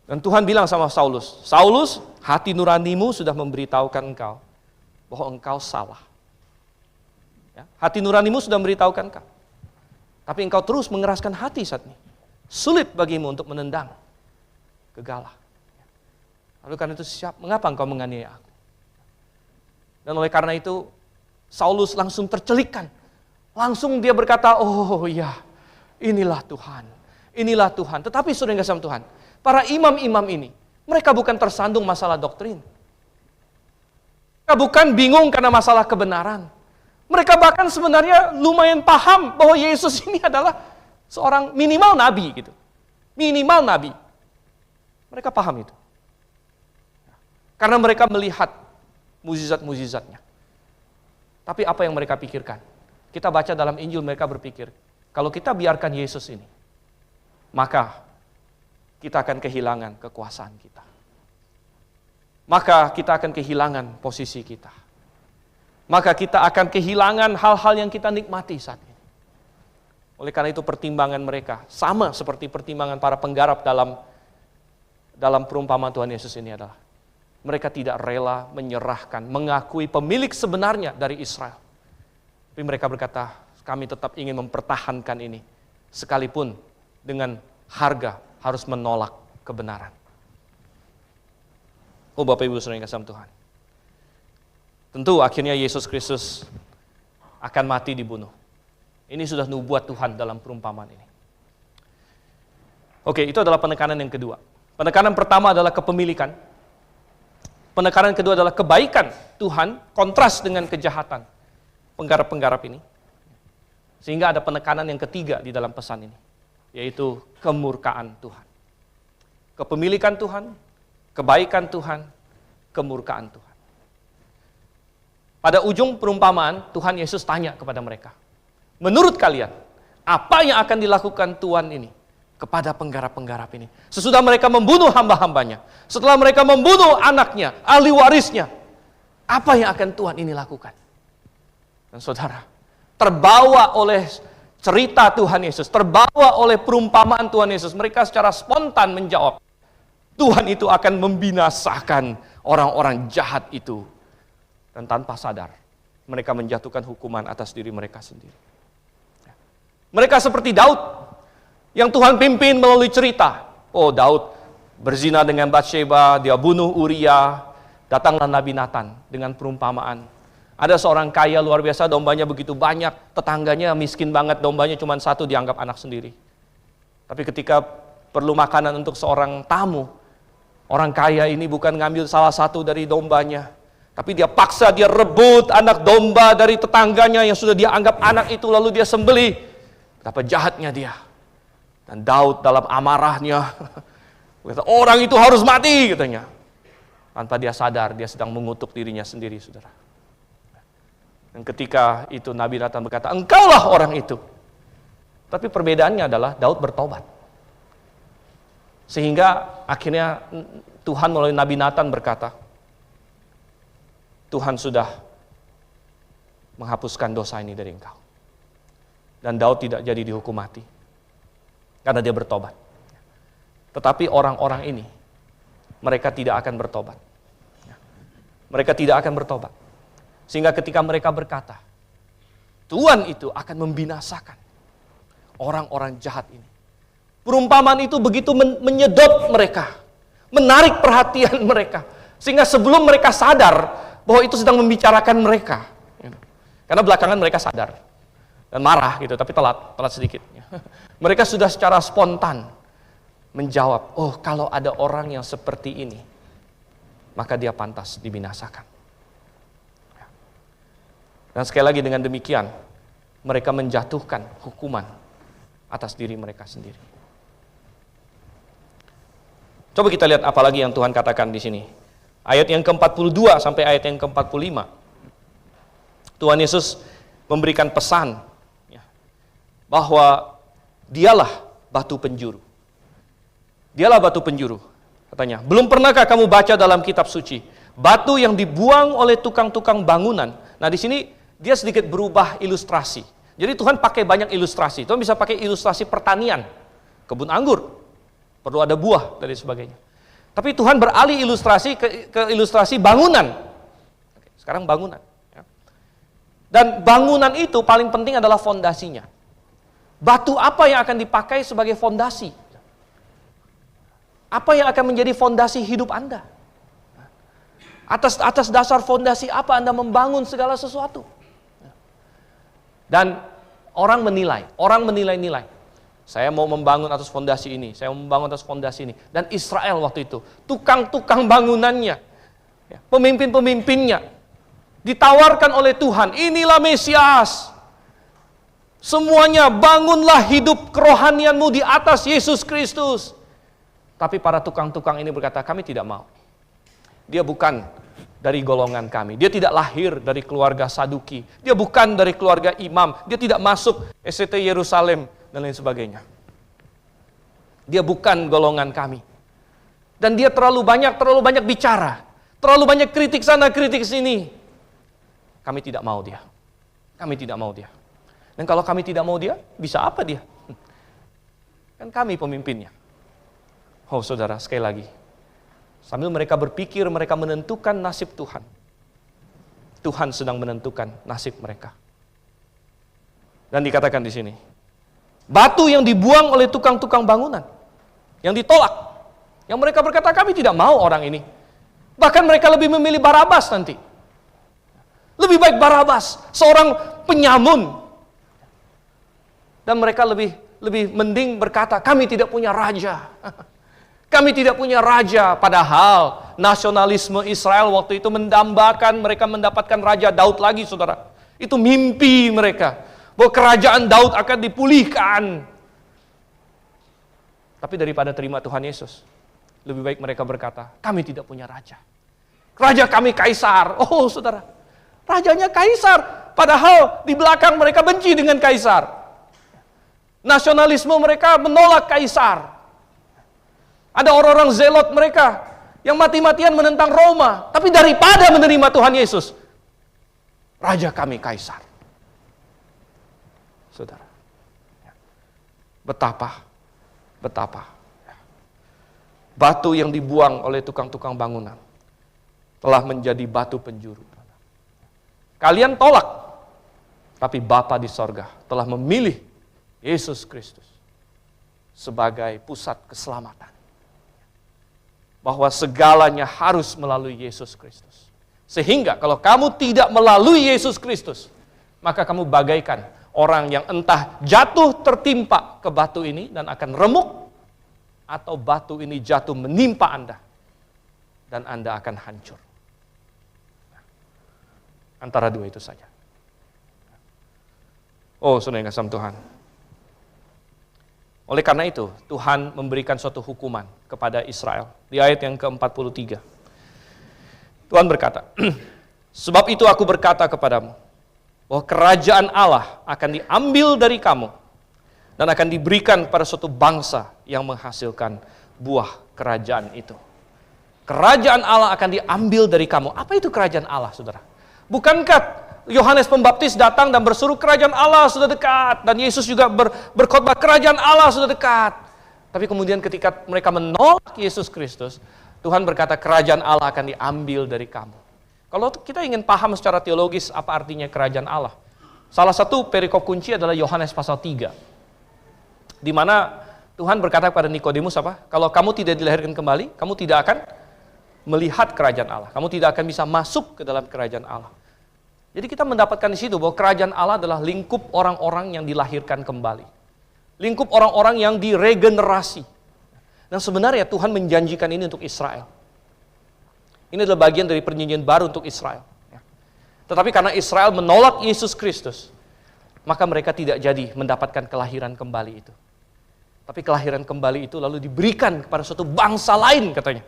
Dan Tuhan bilang sama Saulus, Saulus, hati nuranimu sudah memberitahukan engkau bahwa engkau salah. Ya, hati nuranimu sudah memberitahukan engkau. Tapi engkau terus mengeraskan hati saat ini. Sulit bagimu untuk menendang kegalah. Lalu karena itu mengapa engkau menganiaya aku? Dan oleh karena itu, Saulus langsung tercelikkan. Langsung dia berkata, oh iya, inilah Tuhan. Inilah Tuhan. Tetapi saudara yang kasih Tuhan, para imam-imam ini, mereka bukan tersandung masalah doktrin. Mereka bukan bingung karena masalah kebenaran. Mereka bahkan sebenarnya lumayan paham bahwa Yesus ini adalah seorang minimal nabi gitu. Minimal nabi. Mereka paham itu. Karena mereka melihat mukjizat-mukjizatnya. Tapi apa yang mereka pikirkan? Kita baca dalam Injil, mereka berpikir, kalau kita biarkan Yesus ini, maka kita akan kehilangan kekuasaan kita. Maka kita akan kehilangan posisi kita. Maka kita akan kehilangan hal-hal yang kita nikmati saat ini. Oleh karena itu pertimbangan mereka sama seperti pertimbangan para penggarap dalam perumpamaan Tuhan Yesus ini adalah mereka tidak rela menyerahkan, mengakui pemilik sebenarnya dari Israel. Tapi mereka berkata, kami tetap ingin mempertahankan ini, sekalipun dengan harga harus menolak kebenaran. Oh Bapak Ibu Saudara yang kasih Tuhan. Tentu akhirnya Yesus Kristus akan mati dibunuh. Ini sudah nubuat Tuhan dalam perumpamaan ini. Oke, itu adalah penekanan yang kedua. Penekanan pertama adalah kepemilikan. Penekanan kedua adalah kebaikan Tuhan, kontras dengan kejahatan penggarap-penggarap ini. Sehingga ada penekanan yang ketiga di dalam pesan ini, yaitu kemurkaan Tuhan. Kepemilikan Tuhan, kebaikan Tuhan, kemurkaan Tuhan. Pada ujung perumpamaan, Tuhan Yesus tanya kepada mereka, menurut kalian, apa yang akan dilakukan Tuhan ini kepada penggarap-penggarap ini? Sesudah mereka membunuh hamba-hambanya, setelah mereka membunuh anaknya, ahli warisnya, apa yang akan Tuhan ini lakukan? Dan saudara, terbawa oleh cerita Tuhan Yesus, terbawa oleh perumpamaan Tuhan Yesus, mereka secara spontan menjawab, Tuhan itu akan membinasakan orang-orang jahat itu. Dan tanpa sadar, mereka menjatuhkan hukuman atas diri mereka sendiri. Mereka seperti Daud, yang Tuhan pimpin melalui cerita. Oh, Daud berzina dengan Batsheba, dia bunuh Uria, datanglah Nabi Nathan dengan perumpamaan. Ada seorang kaya luar biasa, dombanya begitu banyak, tetangganya miskin banget, dombanya cuma satu, dianggap anak sendiri. Tapi ketika perlu makanan untuk seorang tamu, orang kaya ini bukan ngambil salah satu dari dombanya, tapi dia paksa, dia rebut anak domba dari tetangganya yang sudah dia anggap anak itu, lalu dia sembelih. Betapa jahatnya dia. Dan Daud dalam amarahnya, kata, orang itu harus mati, katanya. Tanpa dia sadar, dia sedang mengutuk dirinya sendiri, saudara. Dan ketika itu Nabi Nathan berkata, engkaulah orang itu. Tapi perbedaannya adalah Daud bertobat. Sehingga akhirnya Tuhan melalui Nabi Nathan berkata, Tuhan sudah menghapuskan dosa ini dari engkau. Dan Daud tidak jadi dihukum mati. Karena dia bertobat. Tetapi orang-orang ini, mereka tidak akan bertobat. Mereka tidak akan bertobat. Sehingga ketika mereka berkata, Tuhan itu akan membinasakan orang-orang jahat ini. Perumpamaan itu begitu menyedot mereka, menarik perhatian mereka. Sehingga sebelum mereka sadar bahwa itu sedang membicarakan mereka. Karena belakangan mereka sadar dan marah gitu, tapi telat sedikit. Mereka sudah secara spontan menjawab, oh kalau ada orang yang seperti ini, maka dia pantas dibinasakan. Dan sekali lagi dengan demikian, mereka menjatuhkan hukuman atas diri mereka sendiri. Coba kita lihat apa lagi yang Tuhan katakan di sini. Ayat yang ke-42 sampai ayat yang ke-45. Tuhan Yesus memberikan pesan bahwa dialah batu penjuru. Dialah batu penjuru, katanya. Belum pernahkah kamu baca dalam kitab suci, batu yang dibuang oleh tukang-tukang bangunan. Nah, di sini dia sedikit berubah ilustrasi. Jadi Tuhan pakai banyak ilustrasi. Tuhan bisa pakai ilustrasi pertanian, kebun anggur, perlu ada buah dan sebagainya. Tapi Tuhan beralih ilustrasi ke ilustrasi bangunan. Sekarang bangunan. Dan bangunan itu paling penting adalah fondasinya. Batu apa yang akan dipakai sebagai fondasi? Apa yang akan menjadi fondasi hidup Anda? Atas dasar fondasi apa Anda membangun segala sesuatu? Dan orang menilai. Saya mau membangun atas fondasi ini, saya mau membangun atas fondasi ini. Dan Israel waktu itu, tukang-tukang bangunannya, pemimpin-pemimpinnya, ditawarkan oleh Tuhan, inilah Mesias. Semuanya bangunlah hidup kerohanianmu di atas Yesus Kristus. Tapi para tukang-tukang ini berkata, kami tidak mau. Dia bukan dari golongan kami. Dia tidak lahir dari keluarga Saduki. Dia bukan dari keluarga imam. Dia tidak masuk SCT Yerusalem dan lain sebagainya. Dia bukan golongan kami. Dan dia terlalu banyak bicara. Terlalu banyak kritik sana, kritik sini. Kami tidak mau dia. Kami tidak mau dia. Dan kalau kami tidak mau dia, bisa apa dia? Kan kami pemimpinnya. Oh saudara, sekali lagi. Sambil mereka berpikir, mereka menentukan nasib Tuhan. Tuhan sedang menentukan nasib mereka. Dan dikatakan di sini, batu yang dibuang oleh tukang-tukang bangunan, yang ditolak, yang mereka berkata kami tidak mau orang ini. Bahkan mereka lebih memilih Barabas nanti. Lebih baik Barabas, seorang penyamun. Dan mereka lebih mending berkata kami tidak punya raja. Kami tidak punya raja, padahal nasionalisme Israel waktu itu mendambakan mereka mendapatkan Raja Daud lagi, saudara. Itu mimpi mereka, bahwa kerajaan Daud akan dipulihkan. Tapi daripada terima Tuhan Yesus, lebih baik mereka berkata, kami tidak punya raja. Raja kami Kaisar. Oh saudara, rajanya Kaisar, padahal di belakang mereka benci dengan Kaisar. Nasionalisme mereka menolak Kaisar. Ada orang-orang zelot mereka yang mati-matian menentang Roma. Tapi daripada menerima Tuhan Yesus, Raja kami Kaisar. Saudara, betapa batu yang dibuang oleh tukang-tukang bangunan telah menjadi batu penjuru. Kalian tolak. Tapi Bapa di sorga telah memilih Yesus Kristus sebagai pusat keselamatan. Bahwa segalanya harus melalui Yesus Kristus. Sehingga kalau kamu tidak melalui Yesus Kristus, maka kamu bagaikan orang yang entah jatuh tertimpa ke batu ini dan akan remuk, atau batu ini jatuh menimpa Anda dan Anda akan hancur. Antara dua itu saja. Oh, saudara yang kasih Tuhan. Oleh karena itu, Tuhan memberikan suatu hukuman kepada Israel. Di ayat yang ke-43. Tuhan berkata, sebab itu aku berkata kepadamu, bahwa kerajaan Allah akan diambil dari kamu, dan akan diberikan pada suatu bangsa yang menghasilkan buah kerajaan itu. Kerajaan Allah akan diambil dari kamu. Apa itu kerajaan Allah, saudara? Bukankah Yohanes Pembaptis datang dan berseru kerajaan Allah sudah dekat, dan Yesus juga berkhotbah kerajaan Allah sudah dekat. Tapi kemudian ketika mereka menolak Yesus Kristus, Tuhan berkata kerajaan Allah akan diambil dari kamu. Kalau kita ingin paham secara teologis apa artinya kerajaan Allah, salah satu perikop kunci adalah Yohanes pasal 3. Di mana Tuhan berkata kepada Nikodemus apa? Kalau kamu tidak dilahirkan kembali, kamu tidak akan melihat kerajaan Allah. Kamu tidak akan bisa masuk ke dalam kerajaan Allah. Jadi kita mendapatkan di situ bahwa kerajaan Allah adalah lingkup orang-orang yang dilahirkan kembali. Lingkup orang-orang yang diregenerasi. Dan sebenarnya Tuhan menjanjikan ini untuk Israel. Ini adalah bagian dari perjanjian baru untuk Israel. Tetapi karena Israel menolak Yesus Kristus, maka mereka tidak jadi mendapatkan kelahiran kembali itu. Tapi kelahiran kembali itu lalu diberikan kepada suatu bangsa lain katanya.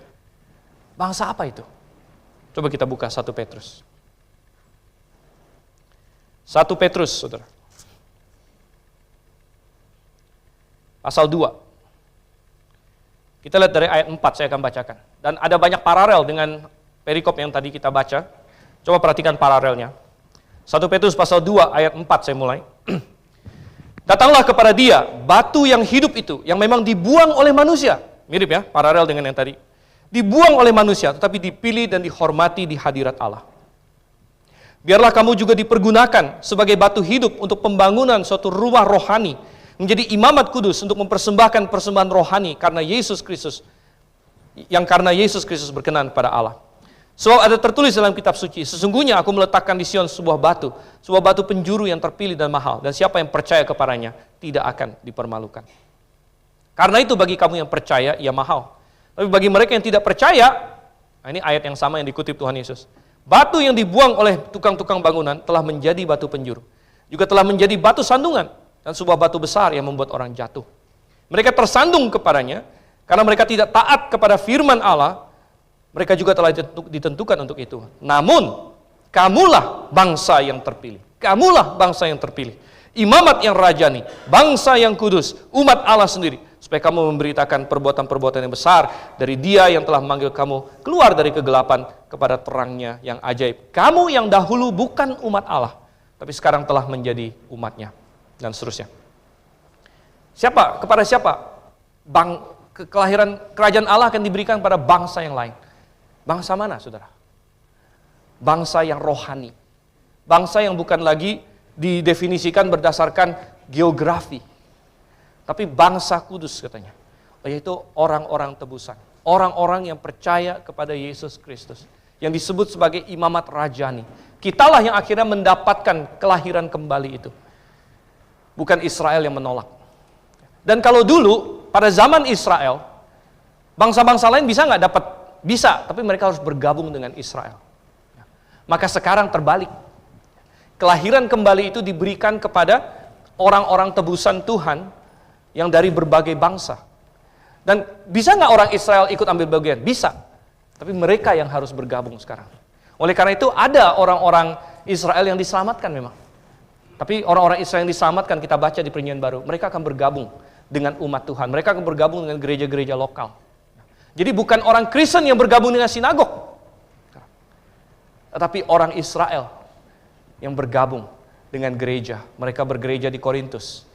Bangsa apa itu? Coba kita buka 1 Petrus. 1 Petrus, saudara. Pasal 2. Kita lihat dari ayat 4, saya akan bacakan. Dan ada banyak paralel dengan perikop yang tadi kita baca. Coba perhatikan paralelnya. 1 Petrus pasal 2 ayat 4 saya mulai. Datanglah kepada dia, batu yang hidup itu, yang memang dibuang oleh manusia. Mirip ya, paralel dengan yang tadi. Dibuang oleh manusia, tetapi dipilih dan dihormati di hadirat Allah. Biarlah kamu juga dipergunakan sebagai batu hidup untuk pembangunan suatu rumah rohani, menjadi imamat kudus untuk mempersembahkan persembahan rohani karena Yesus Kristus, yang karena Yesus Kristus berkenan kepada Allah. Sebab ada tertulis dalam kitab suci, sesungguhnya aku meletakkan di Sion sebuah batu penjuru yang terpilih dan mahal, dan siapa yang percaya kepadanya tidak akan dipermalukan. Karena itu bagi kamu yang percaya, ia mahal. Tapi bagi mereka yang tidak percaya, nah ini ayat yang sama yang dikutip Tuhan Yesus. Batu yang dibuang oleh tukang-tukang bangunan telah menjadi batu penjuru. Juga telah menjadi batu sandungan dan sebuah batu besar yang membuat orang jatuh. Mereka tersandung kepadanya karena mereka tidak taat kepada firman Allah. Mereka juga telah ditentukan untuk itu. Namun, kamulah bangsa yang terpilih. Kamulah bangsa yang terpilih. Imamat yang rajani, bangsa yang kudus, umat Allah sendiri. Supaya kamu memberitakan perbuatan-perbuatan yang besar dari Dia yang telah memanggil kamu keluar dari kegelapan kepada terangnya yang ajaib. Kamu yang dahulu bukan umat Allah, tapi sekarang telah menjadi umatnya. Dan seterusnya. Siapa? Kepada siapa? Kelahiran kerajaan Allah akan diberikan pada bangsa yang lain. Bangsa mana, saudara? Bangsa yang rohani. Bangsa yang bukan lagi didefinisikan berdasarkan geografi. Tapi bangsa kudus katanya. Yaitu orang-orang tebusan. Orang-orang yang percaya kepada Yesus Kristus. Yang disebut sebagai imamat rajani. Kitalah yang akhirnya mendapatkan kelahiran kembali itu. Bukan Israel yang menolak. Dan kalau dulu, pada zaman Israel, bangsa-bangsa lain bisa nggak dapat? Bisa, tapi mereka harus bergabung dengan Israel. Maka sekarang terbalik. Kelahiran kembali itu diberikan kepada orang-orang tebusan Tuhan yang dari berbagai bangsa. Dan bisa nggak orang Israel ikut ambil bagian? Bisa. Tapi mereka yang harus bergabung sekarang. Oleh karena itu ada orang-orang Israel yang diselamatkan memang. Tapi orang-orang Israel yang diselamatkan kita baca di Perjanjian Baru, mereka akan bergabung dengan umat Tuhan. Mereka akan bergabung dengan gereja-gereja lokal. Jadi bukan orang Kristen yang bergabung dengan sinagog. Tetapi orang Israel yang bergabung dengan gereja. Mereka bergereja di Korintus.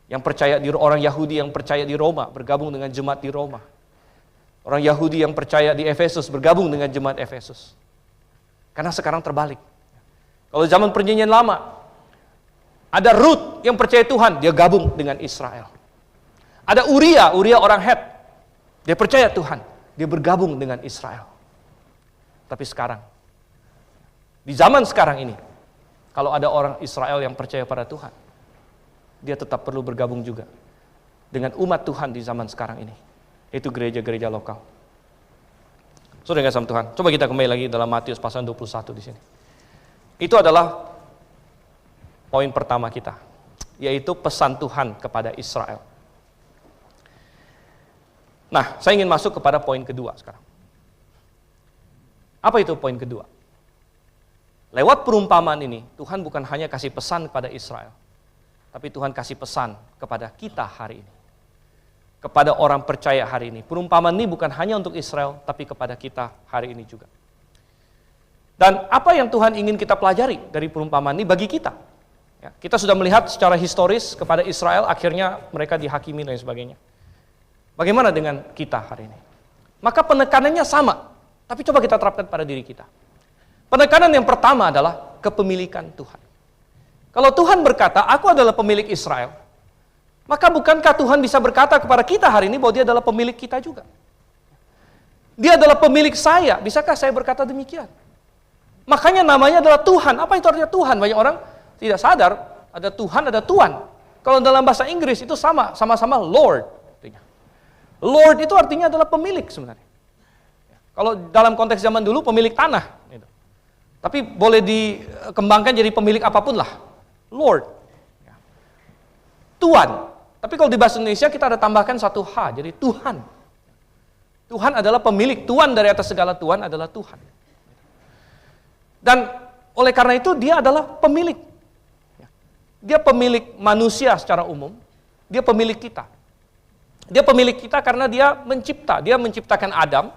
Yang percaya di orang Yahudi yang percaya di Roma bergabung dengan jemaat di Roma. Orang Yahudi yang percaya di Efesus bergabung dengan jemaat Efesus. Karena sekarang terbalik. Kalau zaman perjanjian lama, ada Ruth yang percaya Tuhan, dia gabung dengan Israel. Ada Uria orang Het, dia percaya Tuhan, dia bergabung dengan Israel. Tapi sekarang, di zaman sekarang ini, kalau ada orang Israel yang percaya pada Tuhan, dia tetap perlu bergabung juga dengan umat Tuhan di zaman sekarang ini, yaitu gereja-gereja lokal. Saudara kasih Tuhan, coba kita kembali lagi dalam Matius pasal 21 di sini. Itu adalah poin pertama kita, yaitu pesan Tuhan kepada Israel. Nah, saya ingin masuk kepada poin kedua sekarang. Apa itu poin kedua? Lewat perumpamaan ini, Tuhan bukan hanya kasih pesan kepada Israel, tapi Tuhan kasih pesan kepada kita hari ini. Kepada orang percaya hari ini. Perumpamaan ini bukan hanya untuk Israel, tapi kepada kita hari ini juga. Dan apa yang Tuhan ingin kita pelajari dari perumpamaan ini bagi kita? Ya, kita sudah melihat secara historis kepada Israel, akhirnya mereka dihakimi dan sebagainya. Bagaimana dengan kita hari ini? Maka penekanannya sama, tapi coba kita terapkan pada diri kita. Penekanan yang pertama adalah kepemilikan Tuhan. Kalau Tuhan berkata, aku adalah pemilik Israel, maka bukankah Tuhan bisa berkata kepada kita hari ini bahwa dia adalah pemilik kita juga? Dia adalah pemilik saya, bisakah saya berkata demikian? Makanya namanya adalah Tuhan. Apa itu artinya Tuhan? Banyak orang tidak sadar, ada Tuhan, ada Tuan. Kalau dalam bahasa Inggris itu sama-sama Lord. Lord itu artinya adalah pemilik sebenarnya. Kalau dalam konteks zaman dulu pemilik tanah. Tapi boleh dikembangkan jadi pemilik apapun lah. Lord. Tuan. Tapi kalau di bahasa Indonesia kita ada tambahkan satu H, jadi Tuhan. Tuhan adalah pemilik. Tuan dari atas segala Tuan adalah Tuhan. Dan oleh karena itu dia adalah pemilik. Dia pemilik manusia secara umum. Dia pemilik kita. Dia pemilik kita karena dia menciptakan Adam.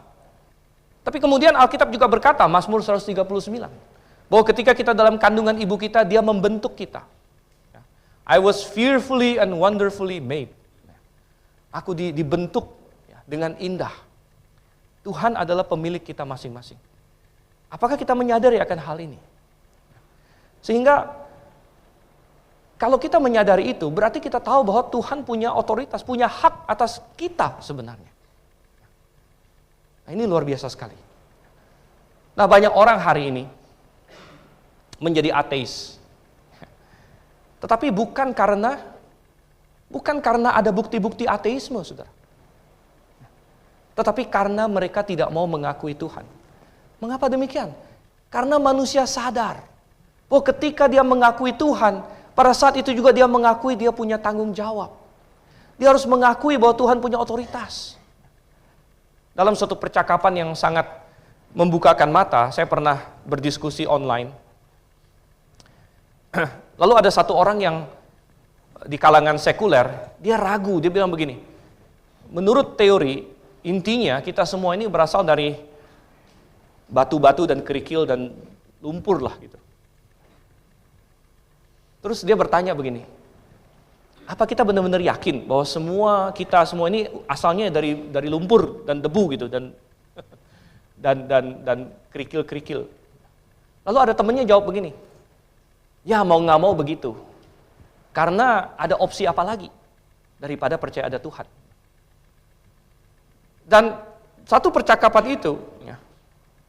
Tapi kemudian Alkitab juga berkata, Mazmur 139, bahwa ketika kita dalam kandungan ibu kita, dia membentuk kita. I was fearfully and wonderfully made. Aku dibentuk dengan indah. Tuhan adalah pemilik kita masing-masing. Apakah kita menyadari akan hal ini? Sehingga kalau kita menyadari itu, berarti kita tahu bahwa Tuhan punya otoritas, punya hak atas kita sebenarnya. Nah, ini luar biasa sekali. Nah, banyak orang hari ini menjadi ateis. Tetapi bukan karena ada bukti-bukti ateisme, saudara. Tetapi karena mereka tidak mau mengakui Tuhan. Mengapa demikian? Karena manusia sadar bahwa ketika dia mengakui Tuhan, pada saat itu juga dia mengakui dia punya tanggung jawab. Dia harus mengakui bahwa Tuhan punya otoritas. Dalam suatu percakapan yang sangat membukakan mata, saya pernah berdiskusi online. Lalu ada satu orang yang di kalangan sekuler, dia ragu, dia bilang begini, menurut teori, intinya kita semua ini berasal dari batu-batu dan kerikil dan lumpur lah gitu. Terus dia bertanya begini, apa kita benar-benar yakin bahwa kita semua ini asalnya dari lumpur dan debu gitu dan kerikil-kerikil. Lalu ada temannya jawab begini, ya mau nggak mau begitu, karena ada opsi apa lagi daripada percaya ada Tuhan. Dan satu percakapan itu,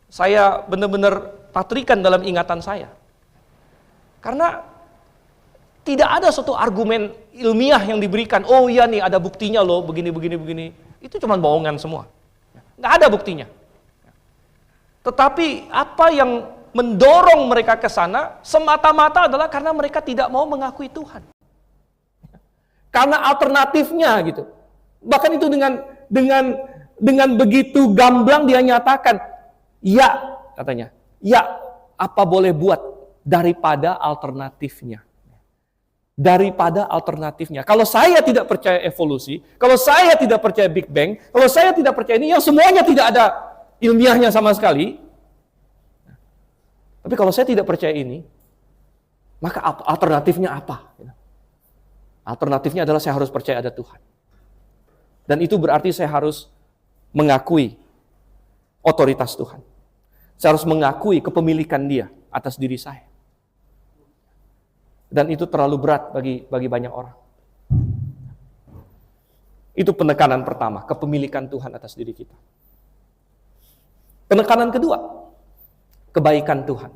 saya benar-benar patrikan dalam ingatan saya, karena tidak ada suatu argumen ilmiah yang diberikan, oh iya nih ada buktinya loh, begini. Itu cuma bohongan semua. Nggak ada buktinya. Tetapi apa yang mendorong mereka ke sana semata-mata adalah karena mereka tidak mau mengakui Tuhan. Karena alternatifnya gitu. Bahkan itu dengan begitu gamblang dia nyatakan, ya katanya, ya apa boleh buat daripada alternatifnya. Kalau saya tidak percaya evolusi, kalau saya tidak percaya Big Bang, kalau saya tidak percaya ini, yang semuanya tidak ada ilmiahnya sama sekali. Tapi kalau saya tidak percaya ini, maka alternatifnya apa? Alternatifnya adalah saya harus percaya ada Tuhan. Dan itu berarti saya harus mengakui otoritas Tuhan. Saya harus mengakui kepemilikan Dia atas diri saya. Dan itu terlalu berat bagi banyak orang. Itu penekanan pertama, kepemilikan Tuhan atas diri kita. Penekanan kedua, kebaikan Tuhan.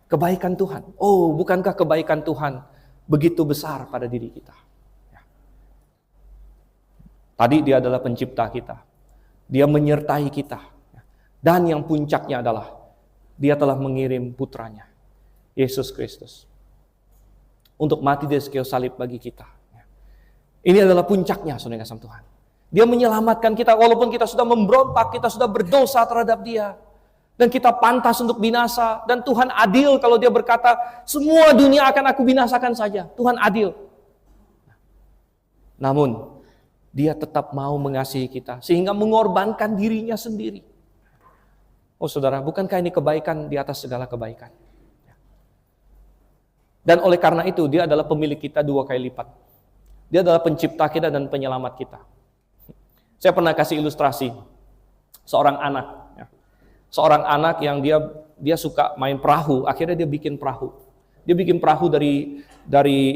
Kebaikan Tuhan. Oh, bukankah kebaikan Tuhan begitu besar pada diri kita? Ya. Tadi Dia adalah pencipta kita. Dia menyertai kita. Dan yang puncaknya adalah Dia telah mengirim putranya, Yesus Kristus, untuk mati di kayu salib bagi kita. Ini adalah puncaknya, saudara kasih Tuhan. Dia menyelamatkan kita walaupun kita sudah memberontak, kita sudah berdosa terhadap Dia. Dan kita pantas untuk binasa. Dan Tuhan adil kalau Dia berkata, semua dunia akan aku binasakan saja. Tuhan adil. Namun, Dia tetap mau mengasihi kita, sehingga mengorbankan dirinya sendiri. Oh saudara, bukankah ini kebaikan di atas segala kebaikan? Dan oleh karena itu, Dia adalah pemilik kita 2 kali lipat. Dia adalah pencipta kita dan penyelamat kita. Saya pernah kasih ilustrasi seorang anak. Seorang anak yang dia suka main perahu, akhirnya dia bikin perahu. Dia bikin perahu dari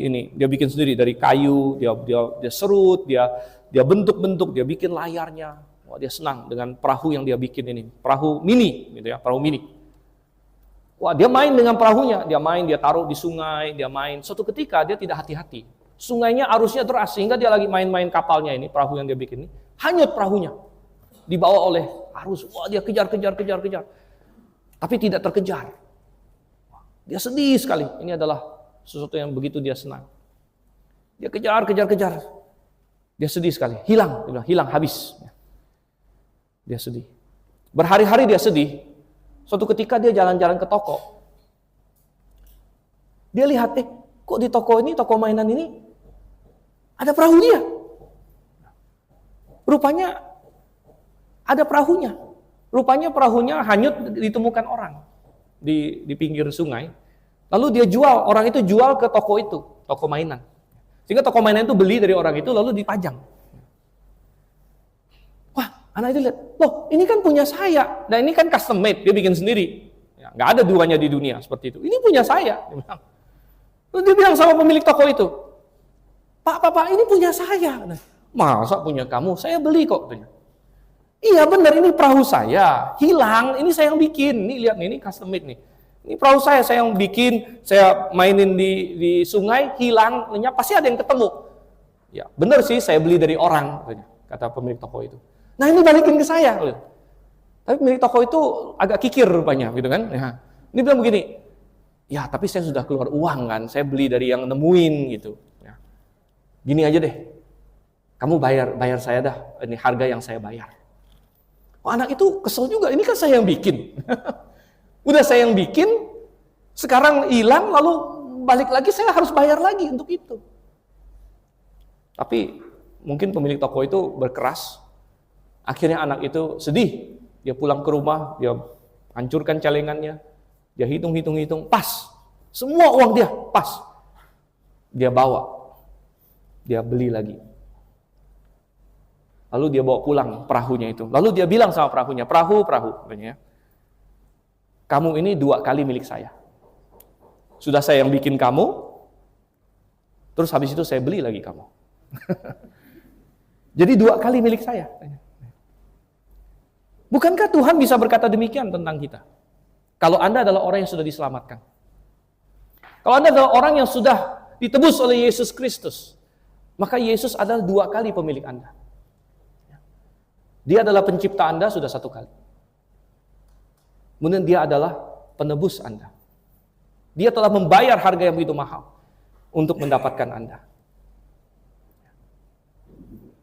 ini, dia bikin sendiri dari kayu, dia serut, dia bentuk-bentuk, dia bikin layarnya. Wah, dia senang dengan perahu yang dia bikin ini, perahu mini gitu ya, perahu mini. Wah, dia main dengan perahunya, dia taruh di sungai, dia main. Suatu ketika dia tidak hati-hati. Sungainya arusnya deras sehingga dia lagi main-main kapalnya ini, perahu yang dia bikin ini, hanyut perahunya. Dibawa oleh arus. Wah, dia kejar. Tapi tidak terkejar. Dia sedih sekali. Ini adalah sesuatu yang begitu dia senang. Dia kejar. Dia sedih sekali. Hilang, habis. Dia sedih. Berhari-hari dia sedih. Suatu ketika dia jalan-jalan ke toko. Dia lihat, kok di toko ini, toko mainan ini, ada perahunya. Rupanya ada perahunya. Rupanya perahunya hanyut ditemukan orang di pinggir sungai. Lalu dia jual, orang itu jual ke toko itu, toko mainan. Sehingga toko mainan itu beli dari orang itu lalu dipajang. Wah, anak itu lihat, loh ini kan punya saya. Dan ini kan custom made, dia bikin sendiri. Ya, nggak ada duanya di dunia seperti itu. Ini punya saya. Dia bilang. Lalu dia bilang sama pemilik toko itu, Pak, ini punya saya. Masa punya kamu? Saya beli kok. Iya benar, ini perahu saya. Hilang, ini saya yang bikin. Nih lihat nih, ini custom made nih. Ini perahu saya yang bikin, saya mainin di sungai, hilang, lenyap, pasti ada yang ketemu. Ya benar sih, saya beli dari orang, kata pemilik toko itu. Nah ini balikin ke saya. Tapi pemilik toko itu agak kikir rupanya, gitu kan. Ya. Ini bilang begini, ya tapi saya sudah keluar uang kan, saya beli dari yang nemuin gitu. Ya. Gini aja deh, kamu bayar saya dah, ini harga yang saya bayar. Oh, anak itu kesel juga, ini kan saya yang bikin. Udah saya yang bikin, sekarang hilang, lalu balik lagi saya harus bayar lagi untuk itu. Tapi mungkin pemilik toko itu berkeras, akhirnya anak itu sedih. Dia pulang ke rumah, dia hancurkan celengannya, dia hitung, pas. Semua uang dia, pas. Dia bawa, dia beli lagi. Lalu dia bawa pulang perahunya itu. Lalu dia bilang sama perahunya, perahu, katanya, kamu ini 2 kali milik saya. Sudah saya yang bikin kamu, terus habis itu saya beli lagi kamu. Jadi 2 kali milik saya. Bukankah Tuhan bisa berkata demikian tentang kita? Kalau Anda adalah orang yang sudah diselamatkan. Kalau Anda adalah orang yang sudah ditebus oleh Yesus Kristus, maka Yesus adalah 2 kali pemilik Anda. Dia adalah pencipta Anda sudah 1 kali. Kemudian dia adalah penebus Anda. Dia telah membayar harga yang begitu mahal untuk mendapatkan Anda.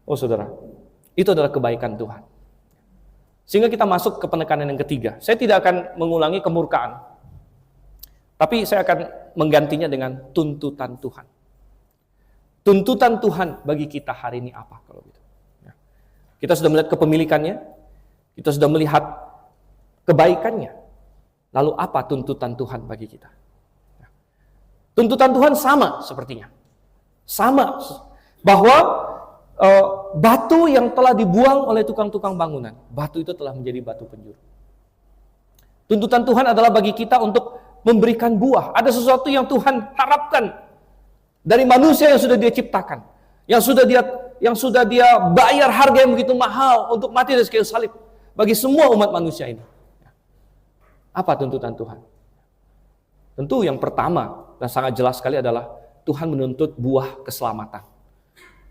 Oh saudara, itu adalah kebaikan Tuhan. Sehingga kita masuk ke penekanan yang ketiga. Saya tidak akan mengulangi kemurkaan. Tapi saya akan menggantinya dengan tuntutan Tuhan. Tuntutan Tuhan bagi kita hari ini apa kalau gitu? Kita sudah melihat kepemilikannya, kita sudah melihat kebaikannya. Lalu apa tuntutan Tuhan bagi kita? Tuntutan Tuhan sama sepertinya. Sama. Bahwa batu yang telah dibuang oleh tukang-tukang bangunan, batu itu telah menjadi batu penjuru. Tuntutan Tuhan adalah bagi kita untuk memberikan buah. Ada sesuatu yang Tuhan harapkan dari manusia yang sudah Dia ciptakan, yang sudah Dia bayar harga yang begitu mahal untuk mati di kayu salib bagi semua umat manusia ini. Apa tuntutan Tuhan? Tentu yang pertama dan sangat jelas sekali adalah Tuhan menuntut buah keselamatan.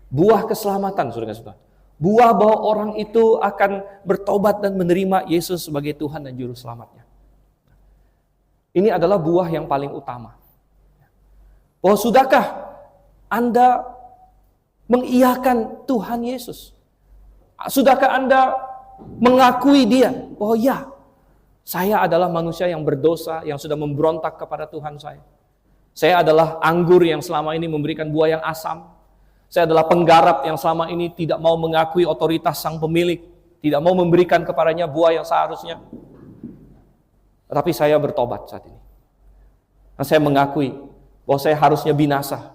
Buah keselamatan, saudara-saudara. Buah bahwa orang itu akan bertobat dan menerima Yesus sebagai Tuhan dan Juru Selamatnya. Ini adalah buah yang paling utama. Bahwa sudahkah Anda mengiyakan Tuhan Yesus? Sudahkah Anda mengakui Dia bahwa ya, saya adalah manusia yang berdosa, yang sudah memberontak kepada Tuhan saya. Saya adalah anggur yang selama ini memberikan buah yang asam. Saya adalah penggarap yang selama ini tidak mau mengakui otoritas sang pemilik, tidak mau memberikan kepadanya buah yang seharusnya. Tapi saya bertobat saat ini. Dan saya mengakui bahwa saya harusnya binasa.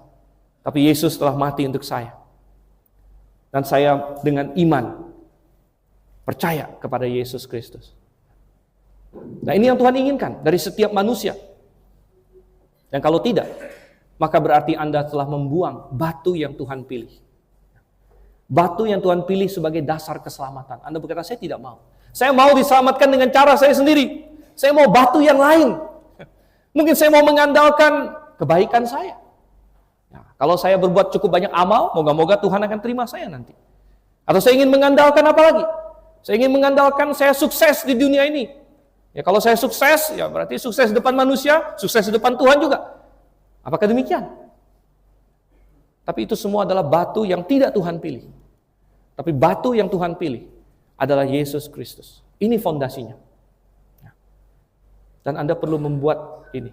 Tapi Yesus telah mati untuk saya. Dan saya dengan iman percaya kepada Yesus Kristus. Nah, ini yang Tuhan inginkan dari setiap manusia. Dan kalau tidak, maka berarti Anda telah membuang batu yang Tuhan pilih. Batu yang Tuhan pilih sebagai dasar keselamatan. Anda berkata, saya tidak mau. Saya mau diselamatkan dengan cara saya sendiri. Saya mau batu yang lain. Mungkin saya mau mengandalkan kebaikan saya. Nah, kalau saya berbuat cukup banyak amal, moga-moga Tuhan akan terima saya nanti. Atau saya ingin mengandalkan apa lagi? Saya ingin mengandalkan saya sukses di dunia ini. Ya, kalau saya sukses, ya berarti sukses di depan manusia, sukses di depan Tuhan juga. Apakah demikian? Tapi itu semua adalah batu yang tidak Tuhan pilih. Tapi batu yang Tuhan pilih adalah Yesus Kristus. Ini fondasinya. Dan Anda perlu membuat ini.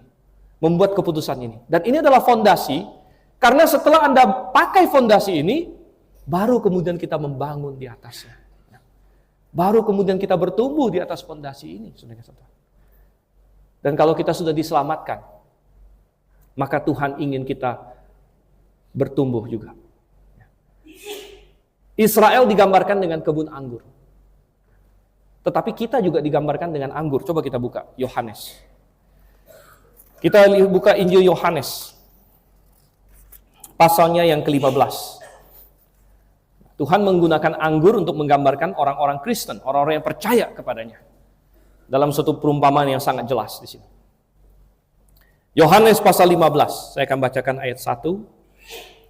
Membuat keputusan ini. Dan ini adalah fondasi, karena setelah Anda pakai fondasi ini, baru kemudian kita membangun di atasnya. Baru kemudian kita bertumbuh di atas fondasi ini, saudara-saudara. Dan kalau kita sudah diselamatkan, maka Tuhan ingin kita bertumbuh juga. Israel digambarkan dengan kebun anggur. Tetapi kita juga digambarkan dengan anggur. Coba kita buka Yohanes. Kita buka Injil Yohanes. Pasalnya yang ke-15. Tuhan menggunakan anggur untuk menggambarkan orang-orang Kristen, orang-orang yang percaya kepadanya. Dalam suatu perumpamaan yang sangat jelas di sini. Yohanes pasal 15, saya akan bacakan ayat 1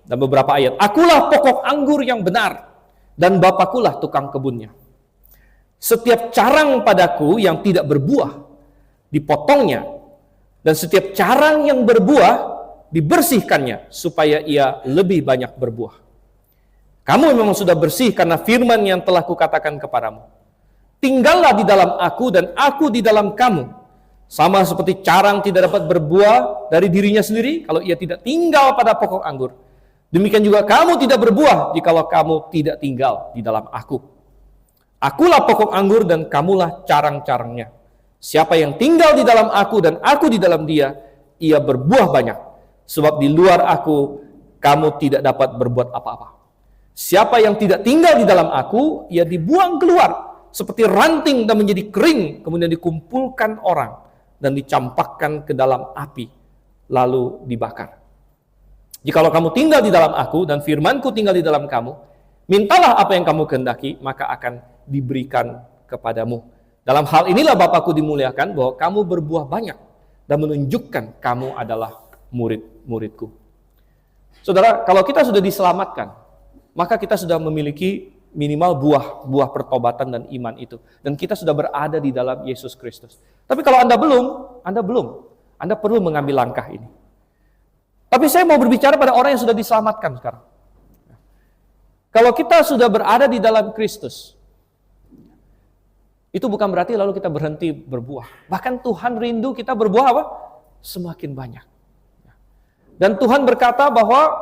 dan beberapa ayat. Akulah pokok anggur yang benar, dan Bapakulah tukang kebunnya. Setiap carang padaku yang tidak berbuah, dipotongnya, dan setiap carang yang berbuah, dibersihkannya, supaya ia lebih banyak berbuah. Kamu memang sudah bersih karena firman yang telah kukatakan kepadamu. Tinggallah di dalam aku dan aku di dalam kamu. Sama seperti carang tidak dapat berbuah dari dirinya sendiri kalau ia tidak tinggal pada pokok anggur. Demikian juga kamu tidak berbuah jikalau kamu tidak tinggal di dalam aku. Akulah pokok anggur dan kamulah carang-carangnya. Siapa yang tinggal di dalam aku dan aku di dalam dia, ia berbuah banyak. Sebab di luar aku, kamu tidak dapat berbuat apa-apa. Siapa yang tidak tinggal di dalam aku, ia dibuang keluar seperti ranting dan menjadi kering, kemudian dikumpulkan orang dan dicampakkan ke dalam api, lalu dibakar. Jikalau kamu tinggal di dalam aku dan firmanku tinggal di dalam kamu, mintalah apa yang kamu kehendaki, maka akan diberikan kepadamu. Dalam hal inilah Bapakku dimuliakan, bahwa kamu berbuah banyak dan menunjukkan kamu adalah murid-muridku. Saudara, kalau kita sudah diselamatkan, maka kita sudah memiliki minimal buah pertobatan dan iman itu. Dan kita sudah berada di dalam Yesus Kristus. Tapi kalau Anda belum, Anda perlu mengambil langkah ini. Tapi saya mau berbicara pada orang yang sudah diselamatkan sekarang. Kalau kita sudah berada di dalam Kristus, itu bukan berarti lalu kita berhenti berbuah. Bahkan Tuhan rindu kita berbuah apa? Semakin banyak. Dan Tuhan berkata bahwa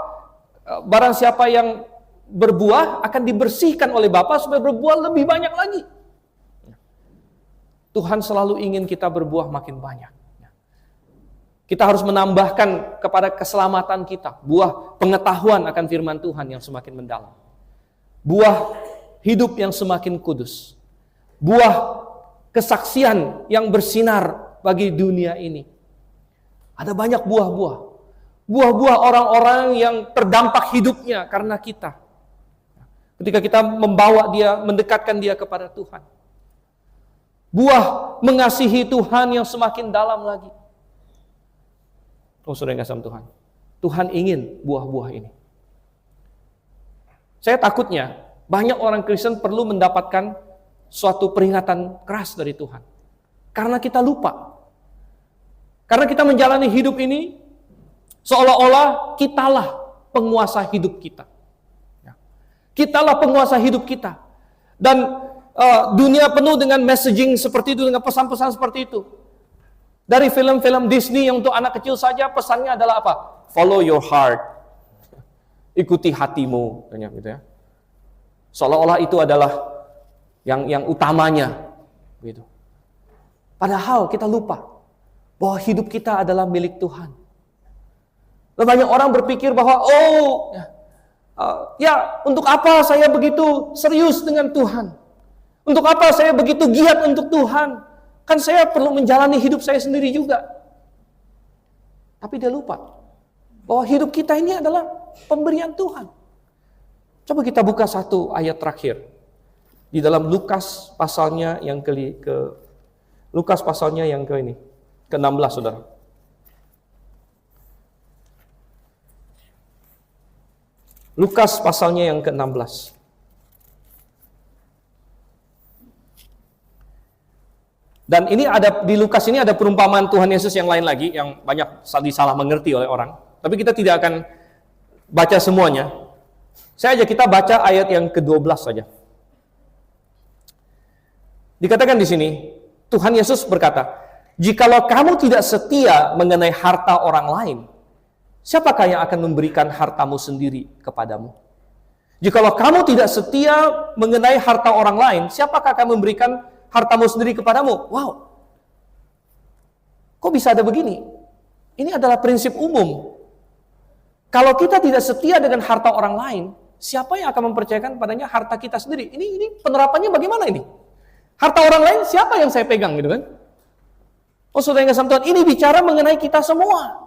barang siapa yang berbuah akan dibersihkan oleh Bapa supaya berbuah lebih banyak lagi. Tuhan selalu ingin kita berbuah makin banyak. Kita harus menambahkan kepada keselamatan kita buah pengetahuan akan firman Tuhan yang semakin mendalam. Buah hidup yang semakin kudus. Buah kesaksian yang bersinar bagi dunia ini. Ada banyak buah-buah. Buah-buah orang-orang yang terdampak hidupnya karena kita. Ketika kita membawa dia, mendekatkan dia kepada Tuhan. Buah mengasihi Tuhan yang semakin dalam lagi. Oh, saudara yang kasih Tuhan. Tuhan ingin buah-buah ini. Saya takutnya banyak orang Kristen perlu mendapatkan suatu peringatan keras dari Tuhan. Karena kita lupa. Karena kita menjalani hidup ini seolah-olah kitalah penguasa hidup kita. Kitalah penguasa hidup kita. Dan dunia penuh dengan messaging seperti itu, dengan pesan-pesan seperti itu. Dari film-film Disney yang untuk anak kecil saja pesannya adalah apa? Follow your heart. Ikuti hatimu, gitu ya. Seolah-olah itu adalah yang utamanya, gitu. Padahal kita lupa bahwa hidup kita adalah milik Tuhan. Dan banyak orang berpikir bahwa untuk apa saya begitu serius dengan Tuhan? Untuk apa saya begitu giat untuk Tuhan? Kan saya perlu menjalani hidup saya sendiri juga. Tapi dia lupa bahwa hidup kita ini adalah pemberian Tuhan. Coba kita buka satu ayat terakhir di dalam Lukas pasalnya yang Lukas pasalnya yang ke-16, saudara. Lukas pasalnya yang ke-16. Dan ini ada di Lukas ini ada perumpamaan Tuhan Yesus yang lain lagi yang banyak disalah mengerti oleh orang. Tapi kita tidak akan baca semuanya. Kita baca ayat yang ke-12 saja. Dikatakan di sini, Tuhan Yesus berkata, "Jikalau kamu tidak setia mengenai harta orang lain, siapakah yang akan memberikan hartamu sendiri kepadamu? Jikalau kamu tidak setia mengenai harta orang lain, siapakah akan memberikan hartamu sendiri kepadamu?" Wow. Kok bisa ada begini? Ini adalah prinsip umum. Kalau kita tidak setia dengan harta orang lain, siapa yang akan mempercayakan padanya harta kita sendiri? Ini penerapannya bagaimana ini? Harta orang lain siapa yang saya pegang, gitu kan? Oh, saudara yang kasih Tuhan, ini bicara mengenai kita semua.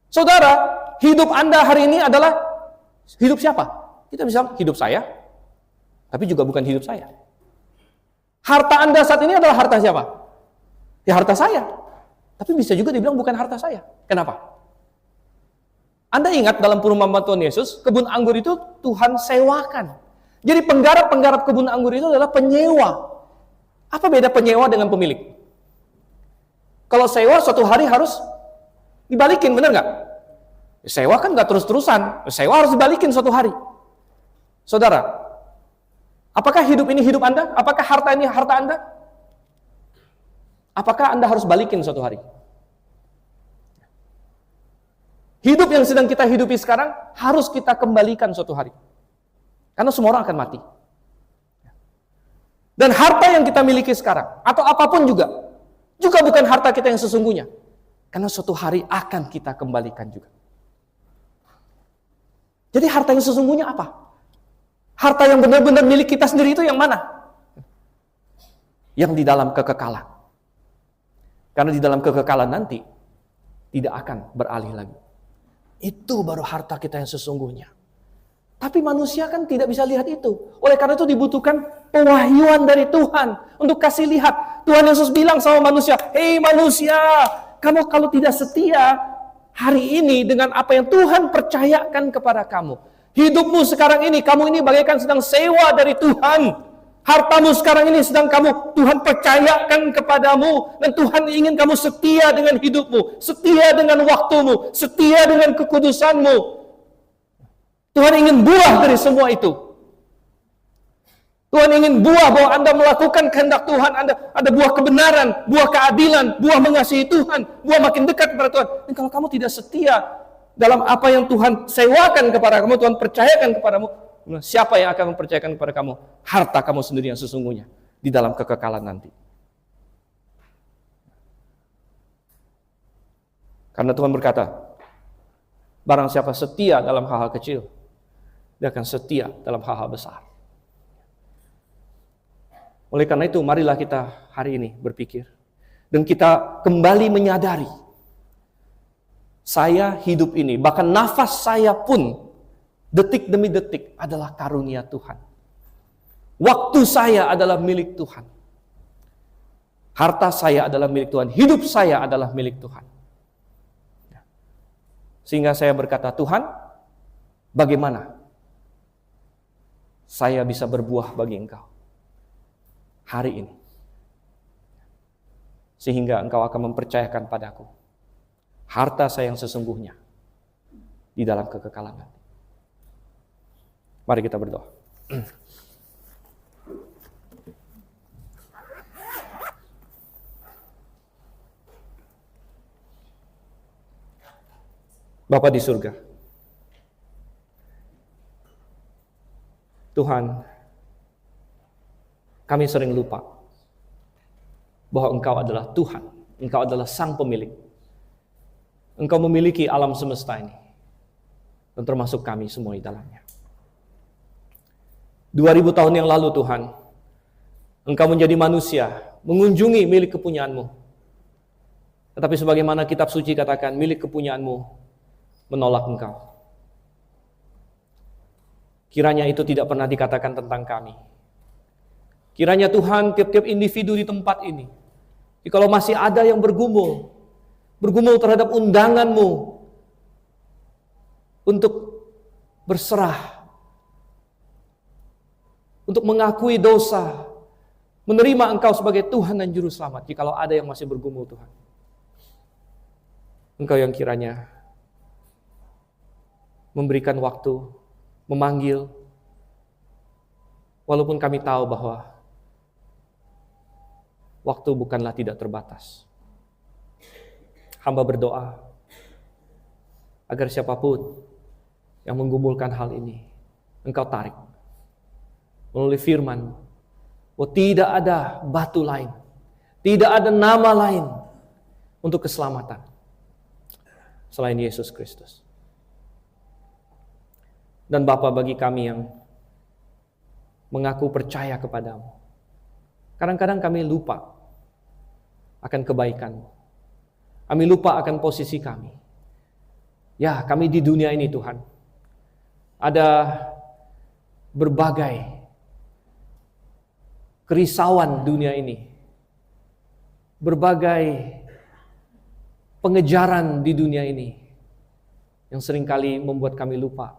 Saudara, hidup Anda hari ini adalah hidup siapa? Kita bisa hidup saya, tapi juga bukan hidup saya. Harta Anda saat ini adalah harta siapa? Ya harta saya. Tapi bisa juga dibilang bukan harta saya. Kenapa? Anda ingat dalam perumpamaan Tuhan Yesus, kebun anggur itu Tuhan sewakan. Jadi penggarap-penggarap kebun anggur itu adalah penyewa. Apa beda penyewa dengan pemilik? Kalau sewa suatu hari harus dibalikin, benar nggak? Sewa kan nggak terus-terusan. Sewa harus dibalikin suatu hari. Saudara, apakah hidup ini hidup Anda? Apakah harta ini harta Anda? Apakah Anda harus balikin suatu hari? Hidup yang sedang kita hidupi sekarang harus kita kembalikan suatu hari. Karena semua orang akan mati. Dan harta yang kita miliki sekarang, atau apapun juga bukan harta kita yang sesungguhnya. Karena suatu hari akan kita kembalikan juga. Jadi harta yang sesungguhnya apa? Harta yang benar-benar milik kita sendiri itu yang mana? Yang di dalam kekekalan. Karena di dalam kekekalan nanti tidak akan beralih lagi. Itu baru harta kita yang sesungguhnya. Tapi manusia kan tidak bisa lihat itu. Oleh karena itu dibutuhkan pewahyuan dari Tuhan untuk kasih lihat. Tuhan Yesus bilang sama manusia, "Hei manusia, kamu kalau tidak setia hari ini dengan apa yang Tuhan percayakan kepada kamu, hidupmu sekarang ini, kamu ini bagaikan sedang sewa dari Tuhan. Hartamu sekarang ini sedang Tuhan percayakan kepadamu, dan Tuhan ingin kamu setia dengan hidupmu, setia dengan waktumu, setia dengan kekudusanmu. Tuhan ingin buah dari semua itu. Tuhan ingin buah bahwa Anda melakukan kehendak Tuhan, Anda ada buah kebenaran, buah keadilan, buah mengasihi Tuhan, buah makin dekat kepada Tuhan. Dan kalau kamu tidak setia dalam apa yang Tuhan sewakan kepada kamu, Tuhan percayakan kepadamu, siapa yang akan mempercayakan kepada kamu harta kamu sendiri yang sesungguhnya di dalam kekekalan nanti? Karena Tuhan berkata, barang siapa setia dalam hal-hal kecil, dia akan setia dalam hal-hal besar. Oleh karena itu, marilah kita hari ini berpikir dan kita kembali menyadari Saya hidup ini, bahkan nafas saya pun detik demi detik adalah karunia Tuhan. Waktu saya adalah milik Tuhan. Harta saya adalah milik Tuhan. Hidup saya adalah milik Tuhan. Sehingga saya berkata, Tuhan, bagaimana saya bisa berbuah bagi Engkau hari ini? Sehingga Engkau akan mempercayakan padaku harta saya yang sesungguhnya di dalam kekekalan. Mari kita berdoa. Bapa di surga, Tuhan, kami sering lupa bahwa Engkau adalah Tuhan, Engkau adalah Sang Pemilik. Engkau memiliki alam semesta ini, dan termasuk kami semua di dalamnya. 2000 tahun yang lalu Tuhan, Engkau menjadi manusia, mengunjungi milik kepunyaanmu. Tetapi sebagaimana kitab suci katakan, milik kepunyaanmu menolak Engkau. Kiranya itu tidak pernah dikatakan tentang kami. Kiranya Tuhan, tiap-tiap individu di tempat ini, jikalau masih ada yang bergumul terhadap undangan-Mu untuk berserah, untuk mengakui dosa, menerima Engkau sebagai Tuhan dan Juru Selamat, jikalau ada yang masih bergumul Tuhan. Engkau yang kiranya memberikan waktu, memanggil, walaupun kami tahu bahwa waktu bukanlah tidak terbatas. Hamba berdoa agar siapapun yang menggumulkan hal ini, Engkau tarik melalui firman, bahwa tidak ada batu lain, tidak ada nama lain untuk keselamatan selain Yesus Kristus. Dan Bapa, bagi kami yang mengaku percaya kepadamu, kadang-kadang kami lupa akan kebaikan-Mu. Kami lupa akan posisi kami. Ya, kami di dunia ini Tuhan, ada berbagai kerisauan dunia ini, berbagai pengejaran di dunia ini, yang seringkali membuat kami lupa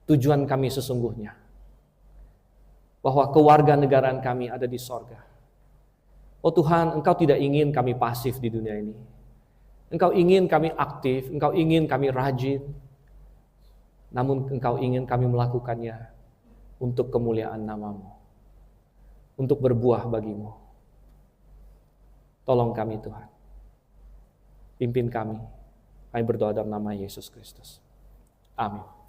tujuan kami sesungguhnya, bahwa kewarganegaraan kami ada di sorga. Oh Tuhan, Engkau tidak ingin kami pasif di dunia ini. Engkau ingin kami aktif, Engkau ingin kami rajin, namun Engkau ingin kami melakukannya untuk kemuliaan nama-Mu, untuk berbuah bagi-Mu. Tolong kami Tuhan, pimpin kami. Kami berdoa dalam nama Yesus Kristus. Amin.